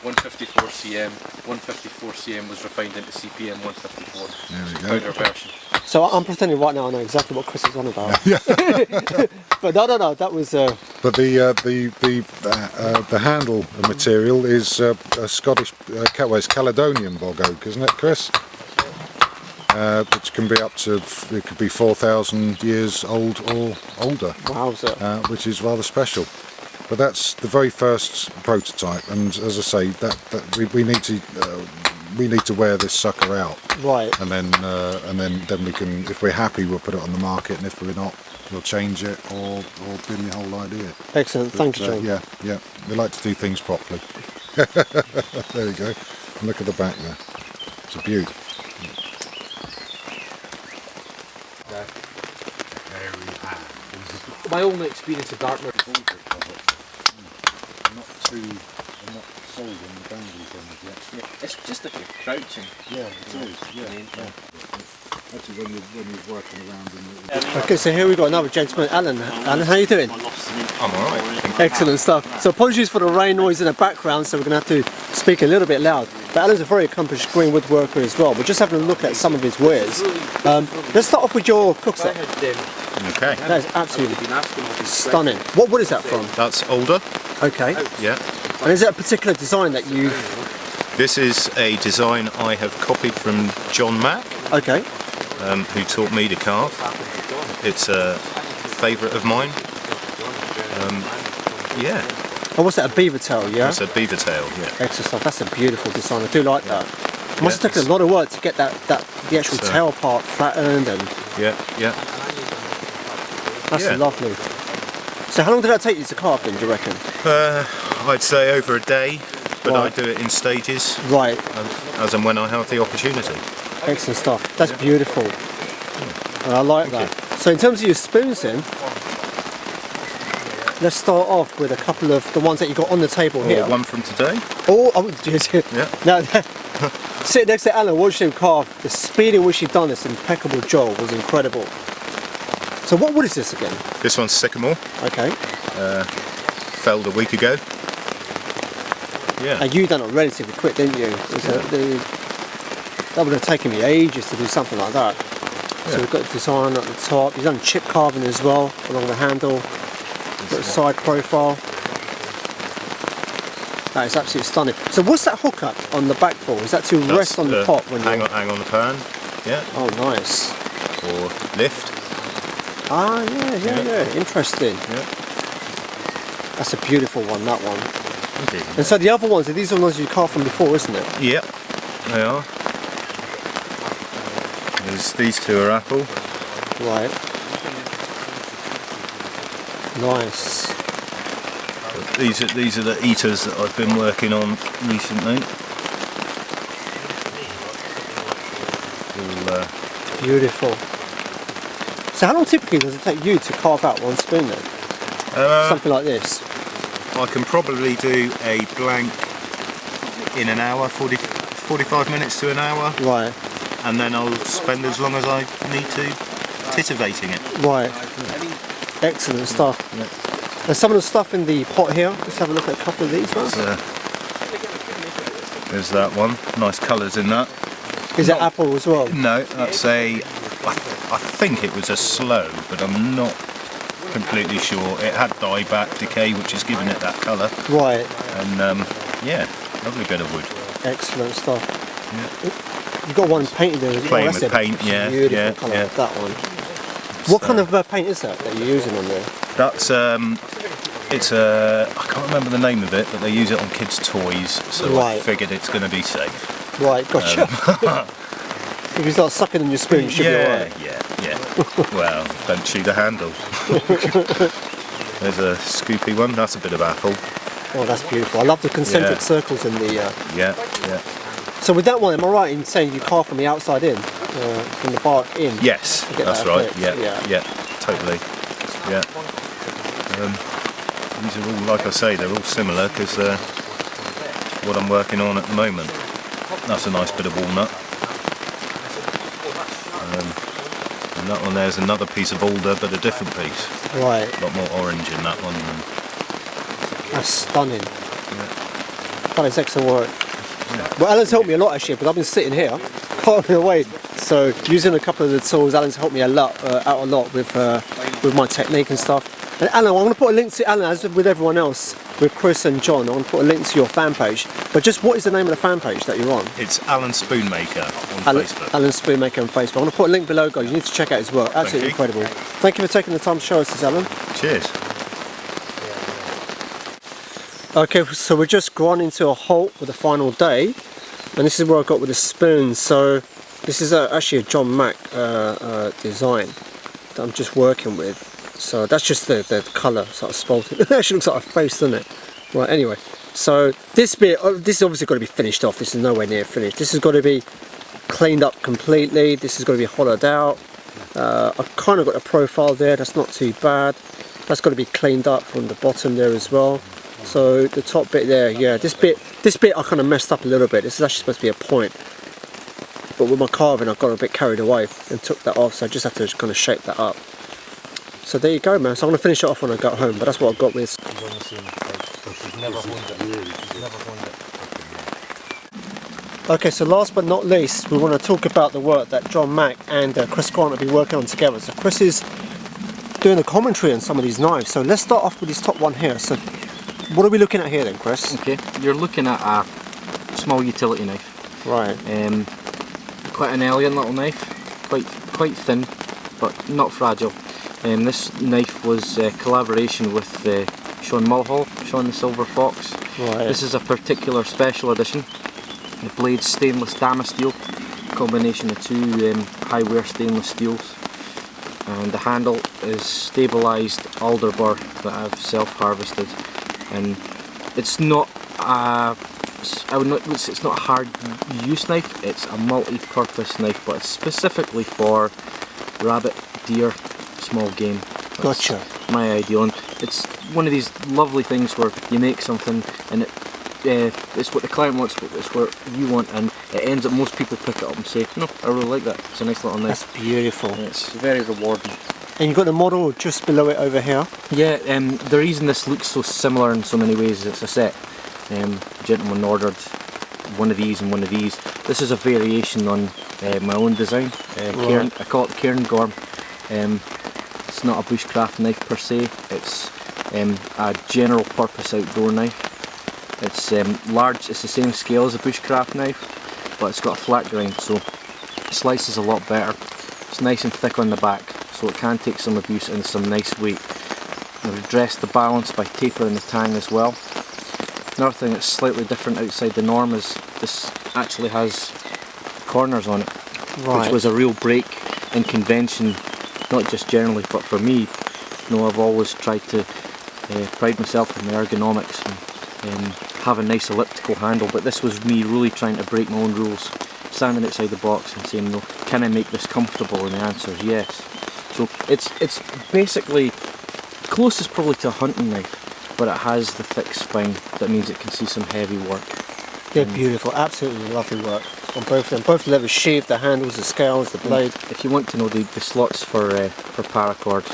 154 cm. 154 cm was refined into CPM 154. There we go. Powder version. So I'm pretending right now I know exactly what Chris is on about. But no, that was. But the handle material is a Scottish, it's Caledonian bog oak, isn't it, Chris? Which can be up to, it could be 4,000 years old or older. Wowzer. Which is rather special. But that's the very first prototype, and as I say, that we need to wear this sucker out. Right. And then we can, if we're happy, we'll put it on the market, and if we're not, we'll change it or bin the whole idea. Excellent. Thank you, John. Yeah. We like to do things properly. There we go. And look at the back there. It's a beaut. My only experience of Dartmoor. I'm not sold on the boundary things yet. Yeah, it's just like you're crouching. Yeah, it is. Yeah. Actually, when you're working around in the... Okay, so here we've got another gentleman, Alan. Alan, how are you doing? I'm alright. Excellent stuff. So apologies for the rain noise in the background, so we're going to have to speak a little bit loud. But Alan's a very accomplished green woodworker as well. We're just having a look at some of his wares. Let's start off with your cooksa. Okay. That is absolutely stunning. What wood is that from? That's older. Okay. Yeah. And is it a particular design that you've... This is a design I have copied from John Mack, Okay. who taught me to carve. It's a favourite of mine. Yeah. Oh, what's that, a beaver tail, yeah? It's a beaver tail, yeah. Excellent stuff. That's a beautiful design. I do like that. It must have taken a lot of work to get the actual tail part flattened and... Yeah. That's lovely. So how long did that take you to carve then, do you reckon? I'd say over a day, but I do it in stages. Right. As and when I have the opportunity. Excellent stuff. That's beautiful. And I like that. So in terms of your spoons then, let's start off with a couple of the ones that you got on the table here. One from today. Oh, geez. Yeah. Now, sitting next to Alan, watching him carve, the speed in which he'd done this impeccable job was incredible. So what wood is this again? This one's sycamore. Okay. Felled a week ago. Yeah. And you done it relatively quick, didn't you? That would have taken me ages to do something like that. So we've got the design at the top. You've done chip carving as well along the handle. Got a side profile. That is absolutely stunning. So what's that hook up on the back for? Is that to rest on the pot when hang on the pan? Yeah. Oh, nice. Or lift. Ah, yeah. Interesting. Yeah. That's a beautiful one, that one. Okay. And so the other ones, these are the ones you carved from before, isn't it? Yep, they are. These two are apple. Right. Nice. But these are the eaters that I've been working on recently. Beautiful. So how long typically does it take you to carve out one spoon then? Something like this? I can probably do a blank in an hour, 45 minutes to an hour. Right. And then I'll spend as long as I need to titivating it. Right. Excellent stuff. Yeah. There's some of the stuff in the pot here. Let's have a look at a couple of these ones. There's that one. Nice colours in that. Is it apple as well? No, that's I think it was a slow, but I'm not completely sure. It had dieback decay, which has given it that colour. Right. And yeah, lovely bit of wood. Excellent stuff. Yeah. You've got one painted there as well. Playing with paint, yeah. Beautiful colour, that one. What kind of paint is that you're using on there? That's it's I can't remember the name of it, but they use it on kids' toys, so I figured it's going to be safe. Right, gotcha. If you start sucking in your spoon, you should be alright. Yeah. Well, don't chew the handle. There's a scoopy one, that's a bit of apple. Oh, that's beautiful. I love the concentric Yeah. circles in the... Yeah, yeah. So with that one, am I right in saying you carve from the outside in? From the bark in? Yes, to get that's that right. effect? Yeah, totally. Yeah. These are all, like I say, they're all similar because they're what I'm working on at the moment. That's a nice bit of walnut. And that one there's another piece of alder, but a different piece. Right. A lot more orange in that one. That's stunning. That is excellent work. Well, Alan's helped me a lot actually, because I've been sitting here, carving away. So using a couple of the tools, Alan's helped me a lot, out a lot with my technique and stuff. And Alan, I'm going to put a link to Alan, as with everyone else, with Chris and John. I'm going to put a link to your fan page. But just what is the name of the fan page that you're on? It's Alan Spoonmaker on Facebook. Alan Spoonmaker on Facebook. I'm going to put a link below, guys. You need to check out his work. Absolutely incredible. Thank you for taking the time to show us this, Alan. Cheers. Okay, so we're just grinding to a halt with the final day, and this is what I got with the spoon. So this is actually a John Mack design that I'm just working with. So that's just the colour sort of spalted. It actually looks like a face, doesn't it? Right, anyway, so this bit, this is obviously got to be finished off. This is nowhere near finished. This has got to be cleaned up completely. This has got to be hollowed out. I've kind of got a profile there, that's not too bad. That's got to be cleaned up from the bottom there as well. So the top bit there, yeah, this bit I kind of messed up a little bit. This is actually supposed to be a point, but with my carving I got a bit carried away and took that off, so I just have to kind of shape that up. So there you go, man. So I'm going to finish it off when I got home, but that's what I got with. Okay, so last but not least, we want to talk about the work that John Mack and Chris Grant have been working on together. So Chris is doing a commentary on some of these knives. So let's start off with this top one here. So what are we looking at here then, Chris? Okay, you're looking at a small utility knife. Right. Quite an elegant little knife, quite thin, but not fragile. This knife was a collaboration with Sean Mulhall, Sean the Silver Fox. Right. This is a particular special edition. The blade's stainless damask steel, combination of two high wear stainless steels. And the handle is stabilised alder burr that I've self-harvested. And it's not it's not a hard use knife, it's a multi-purpose knife, but it's specifically for rabbit, deer, small game. That's gotcha. My ideal, and it's one of these lovely things where you make something and it's what the client wants, it's what you want, and it ends up most people pick it up and say, no, I really like that, it's a nice little knife. That's beautiful. And it's very rewarding. And you've got the model just below it over here. Yeah, the reason this looks so similar in so many ways is it's a set. The gentleman ordered one of these and one of these. This is a variation on my own design. Cairn, I call it the Cairn Gorm. It's not a bushcraft knife per se, it's a general purpose outdoor knife. It's large, it's the same scale as a bushcraft knife, but it's got a flat grind, so it slices a lot better. It's nice and thick on the back, so it can take some abuse and some nice weight. I've addressed the balance by tapering the tang as well. Another thing that's slightly different outside the norm is this actually has corners on it, which was a real break in convention, not just generally but for me. You know, I've always tried to pride myself on the ergonomics and have a nice elliptical handle, but this was me really trying to break my own rules, standing outside the box and saying, no, can I make this comfortable? And the answer is yes. So it's basically closest probably to a hunting knife, but it has the thick spine that means it can see some heavy work. They're beautiful, absolutely lovely work on both of them. Both the levers sheathed, the handles, the scales, the blade. If you want to know the slots for paracord,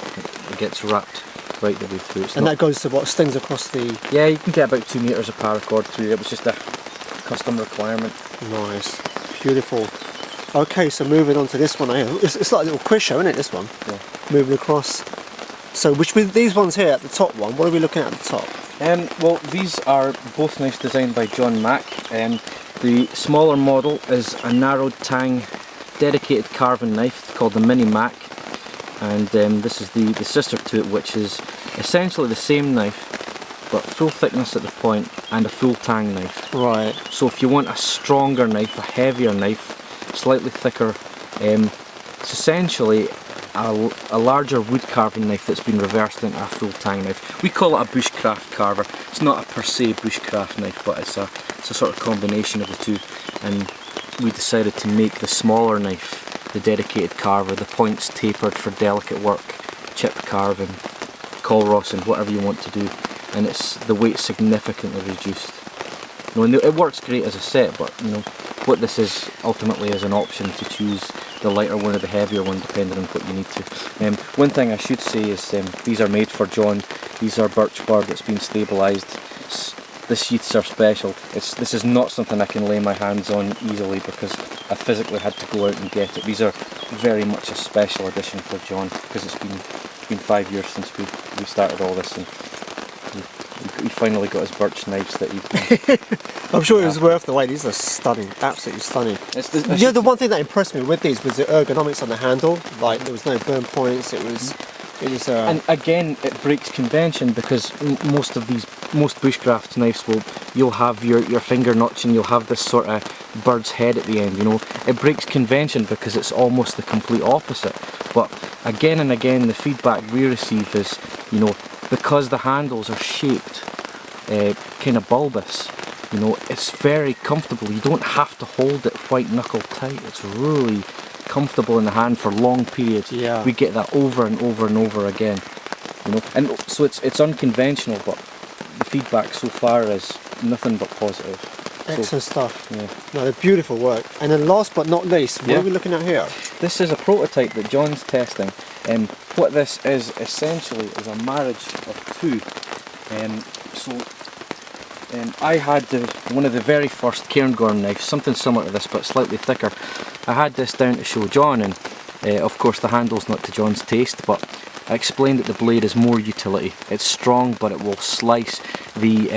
it gets wrapped right the way through. And that goes to what stings across the... Yeah, you can get about 2 metres of paracord through. It was just a custom requirement. Nice, beautiful. Okay, so moving on to this one here. It's like a little quiz show, isn't it, this one? Yeah. Moving across. So with these ones here at the top one, what are we looking at the top? Well, these are both knives designed by John Mack. The smaller model is a narrowed tang dedicated carving knife called the Mini Mac, and this is the sister to it, which is essentially the same knife but full thickness at the point and a full tang knife. Right. So if you want a stronger knife, a heavier knife, slightly thicker, it's essentially a larger wood carving knife that's been reversed into a full tang knife. We call it a bushcraft carver. It's not a per se bushcraft knife, but it's a sort of combination of the two. And we decided to make the smaller knife the dedicated carver, the points tapered for delicate work, chip carving, colrossing, whatever you want to do. And the weight's significantly reduced. And it works great as a set, but what this is ultimately is an option to choose the lighter one or the heavier one depending on what you need to. One thing I should say is these are made for John. These are birch bark that's been stabilised. The sheaths are special. This is not something I can lay my hands on easily because I physically had to go out and get it. These are very much a special edition for John because it's been 5 years since we started all this, and he finally got his birch knives that he. I'm sure it was worth the wait. These are stunning, absolutely stunning. The one thing that impressed me with these was the ergonomics on the handle. Like there was no burn points. It was. And again, it breaks convention because most bushcraft knives you'll have your finger notch and you'll have this sort of bird's head at the end. It breaks convention because it's almost the complete opposite. But again and again, the feedback we receive is, because the handles are shaped kind of bulbous, it's very comfortable. You don't have to hold it white knuckle tight. It's really comfortable in the hand for long periods. Yeah. We get that over and over and over again. And so it's unconventional, but the feedback so far is nothing but positive. Excellent stuff. Yeah. No, they're beautiful work. And then last but not least, what are we looking at here? This is a prototype that John's testing. What this is essentially is a marriage of two. I had one of the very first cairngorm knives, something similar to this but slightly thicker. I had this down to show John, and of course the handle's not to John's taste, but I explained that the blade is more utility. It's strong, but it will slice. The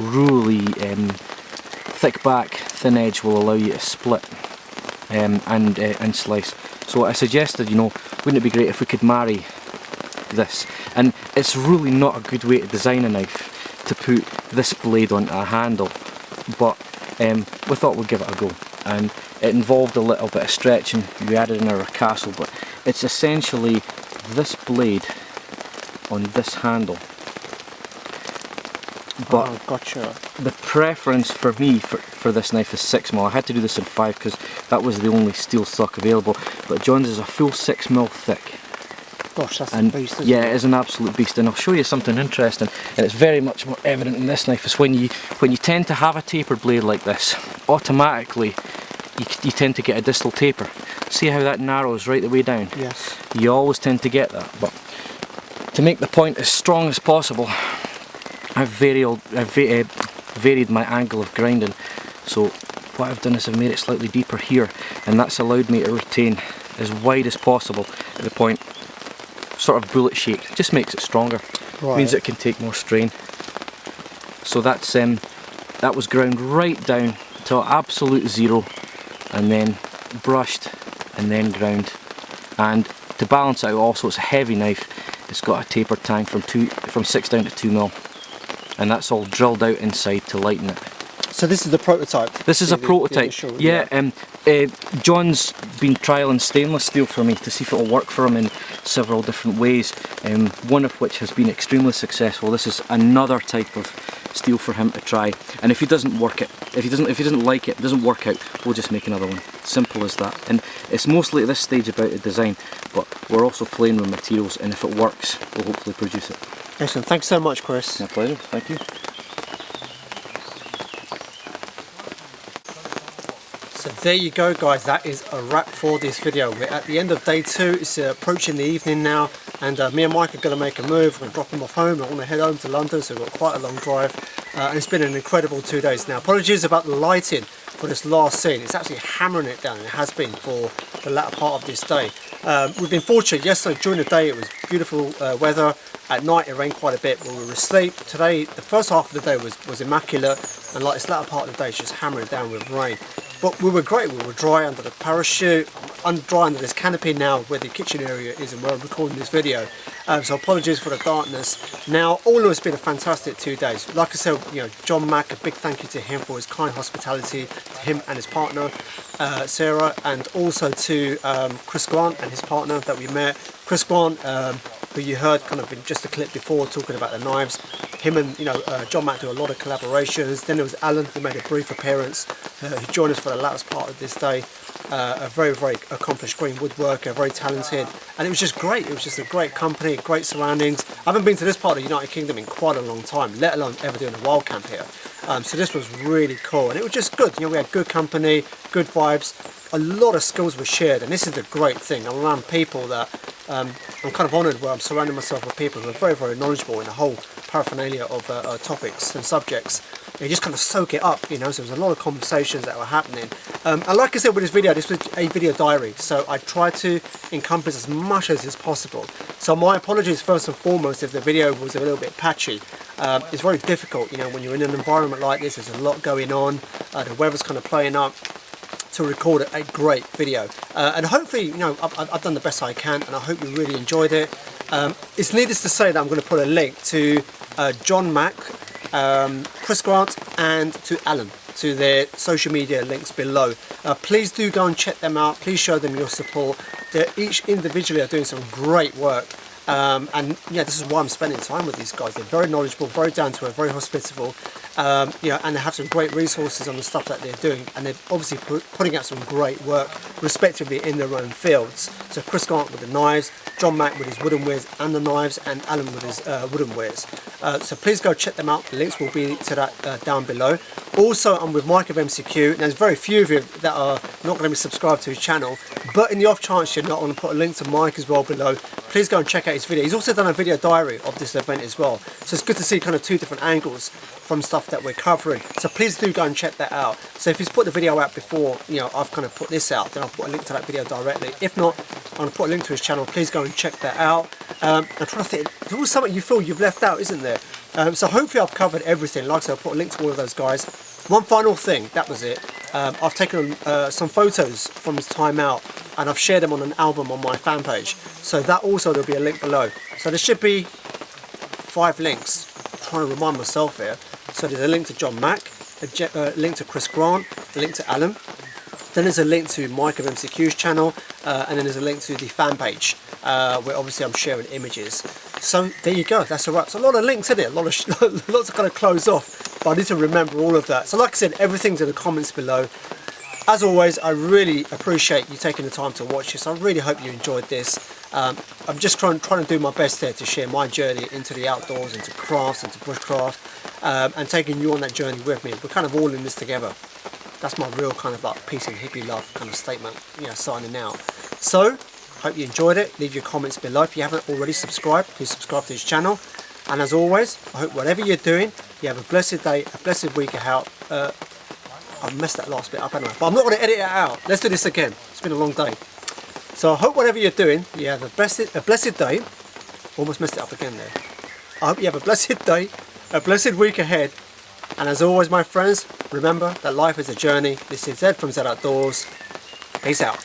really thick back, thin edge will allow you to split and slice. So I suggested, wouldn't it be great if we could marry this? And it's really not a good way to design a knife, to put this blade onto a handle, but we thought we'd give it a go, and it involved a little bit of stretching. We added in our castle, but it's essentially this blade on this handle. But gotcha. The preference for me for this knife is 6mm. I had to do this in 5 because that was the only steel stock available, but John's is a full 6mm thick. Gosh, that's a beast, isn't it is an absolute beast, and I'll show you something interesting, and it's very much more evident in this knife, is when you tend to have a tapered blade like this, automatically you tend to get a distal taper. See how that narrows right the way down? Yes. You always tend to get that, but to make the point as strong as possible, I've varied my angle of grinding. So what I've done is I've made it slightly deeper here, and that's allowed me to retain as wide as possible at the point, sort of bullet shaped. Just makes it stronger. Right. Means it can take more strain. So that's that was ground right down to absolute zero, and then brushed, and then ground. And to balance out, also it's a heavy knife. It's got a taper tang from 6 down to 2mm, and that's all drilled out inside to lighten it. So this is the prototype? This is a prototype, yeah. John's been trialling stainless steel for me to see if it will work for him in several different ways, one of which has been extremely successful. This is another type of steel for him to try, and if he doesn't like it, doesn't work out, we'll just make another one. Simple as that. And it's mostly at this stage about the design, but we're also playing with materials, and if it works, we'll hopefully produce it. Excellent. Thanks so much, Chris. My pleasure. Thank you. So there you go, guys, that is a wrap for this video. We're at the end of day 2, it's approaching the evening now, and me and Mike are going to make a move. We're going to drop him off home. I want to head home to London, so we've got quite a long drive, and it's been an incredible 2 days. Now, apologies about the lighting for this last scene. It's actually hammering it down, and it has been for the latter part of this day. We've been fortunate. Yesterday during the day it was beautiful weather. At night it rained quite a bit when we were asleep. Today, the first half of the day was immaculate, and like this latter part of the day it's just hammering down with rain. but we were great. We were dry under the parachute, dry under this canopy now where the kitchen area is and where I'm recording this video. So apologies for the darkness. Now, all of it's been a fantastic 2 days. Like I said, you know, John Mack, a big thank you to him for his kind hospitality, to him and his partner, Sarah, and also to Chris Grant and his partner that we met. Chris Grant, who you heard kind of in just a clip before talking about the knives. Him and John Mack do a lot of collaborations. Then there was Alan, who made a brief appearance, who joined us for the latest part of this day. A very, very accomplished green woodworker, very talented, and it was just great. It was just a great company, great surroundings. I haven't been to this part of the United Kingdom in quite a long time, let alone ever doing a wild camp here. So this was really cool, and it was just good. You know, we had good company, good vibes, a lot of skills were shared, and this is the great thing. I'm around people that I'm kind of honoured where I'm surrounding myself with people who are very, very knowledgeable in the whole paraphernalia of topics and subjects. You just kind of soak it up, you know, so there was a lot of conversations that were happening. And like I said with this was a video diary, so I tried to encompass as much as is possible. So my apologies first and foremost if the video was a little bit patchy. It's very difficult, you know, when you're in an environment like this, there's a lot going on, the weather's kind of playing up, to record a great video. And hopefully, you know, I've done the best I can, and I hope you really enjoyed it. It's needless to say that I'm going to put a link to John Mack, Chris Grant, and to Alan, to their social media links below. Please do go and check them out. Please show them your support. They're each individually are doing some great work. And yeah, this is why I'm spending time with these guys. They're very knowledgeable, very down to earth, very hospitable, you know, and they have some great resources on the stuff that they're doing, and they're obviously putting out some great work respectively in their own fields. So Chris Grant with the knives, John Mack with his wooden wares and the knives, and Alan with his wooden wares. So please go check them out. The links will be to that down below. Also, I'm with Mike of MCQ. There's very few of you that are not going to be subscribed to his channel, but in the off chance you're not, I'm going to put a link to Mike as well below. Please go and check out his video. He's also done a video diary of this event as well. So it's good to see kind of two different angles from stuff that we're covering. So please do go and check that out. So if he's put the video out before, you know, I've kind of put this out, then I'll put a link to that video directly. If not, I'm going to put a link to his channel. Please go and check that out. I'm trying to think, there's always something you feel you've left out, isn't there? So hopefully I've covered everything. Like I said, I'll put a link to all of those guys. One final thing, that was it. I've taken some photos from his time out, and I've shared them on an album on my fan page. So that also, there'll be a link below. So there should be 5 links. I'm trying to remind myself here. So there's a link to John Mack, a link to Chris Grant, a link to Alan. Then there's a link to Mike of MCQ's channel, and then there's a link to the fan page, where obviously I'm sharing images. So there you go, that's a wrap. So a lot of links in it, lots to kind of close off, but I need to remember all of that. So like I said, everything's in the comments below. As always, I really appreciate you taking the time to watch this. I really hope you enjoyed this. I'm just trying to do my best here to share my journey into the outdoors, into crafts, into bushcraft, and taking you on that journey with me. We're kind of all in this together. That's my real kind of like peace and hippie love kind of statement, you know, signing out. So, hope you enjoyed it. Leave your comments below. If you haven't already subscribed, please subscribe to his channel. And as always, I hope whatever you're doing, you have a blessed day, a blessed week ahead. I messed that last bit up, haven't I? But I'm not going to edit it out. Let's do this again. It's been a long day. So I hope whatever you're doing, you have a blessed day. Almost messed it up again there. I hope you have a blessed day, a blessed week ahead. And as always, my friends, remember that life is a journey. This is Ed from Z Outdoors. Peace out.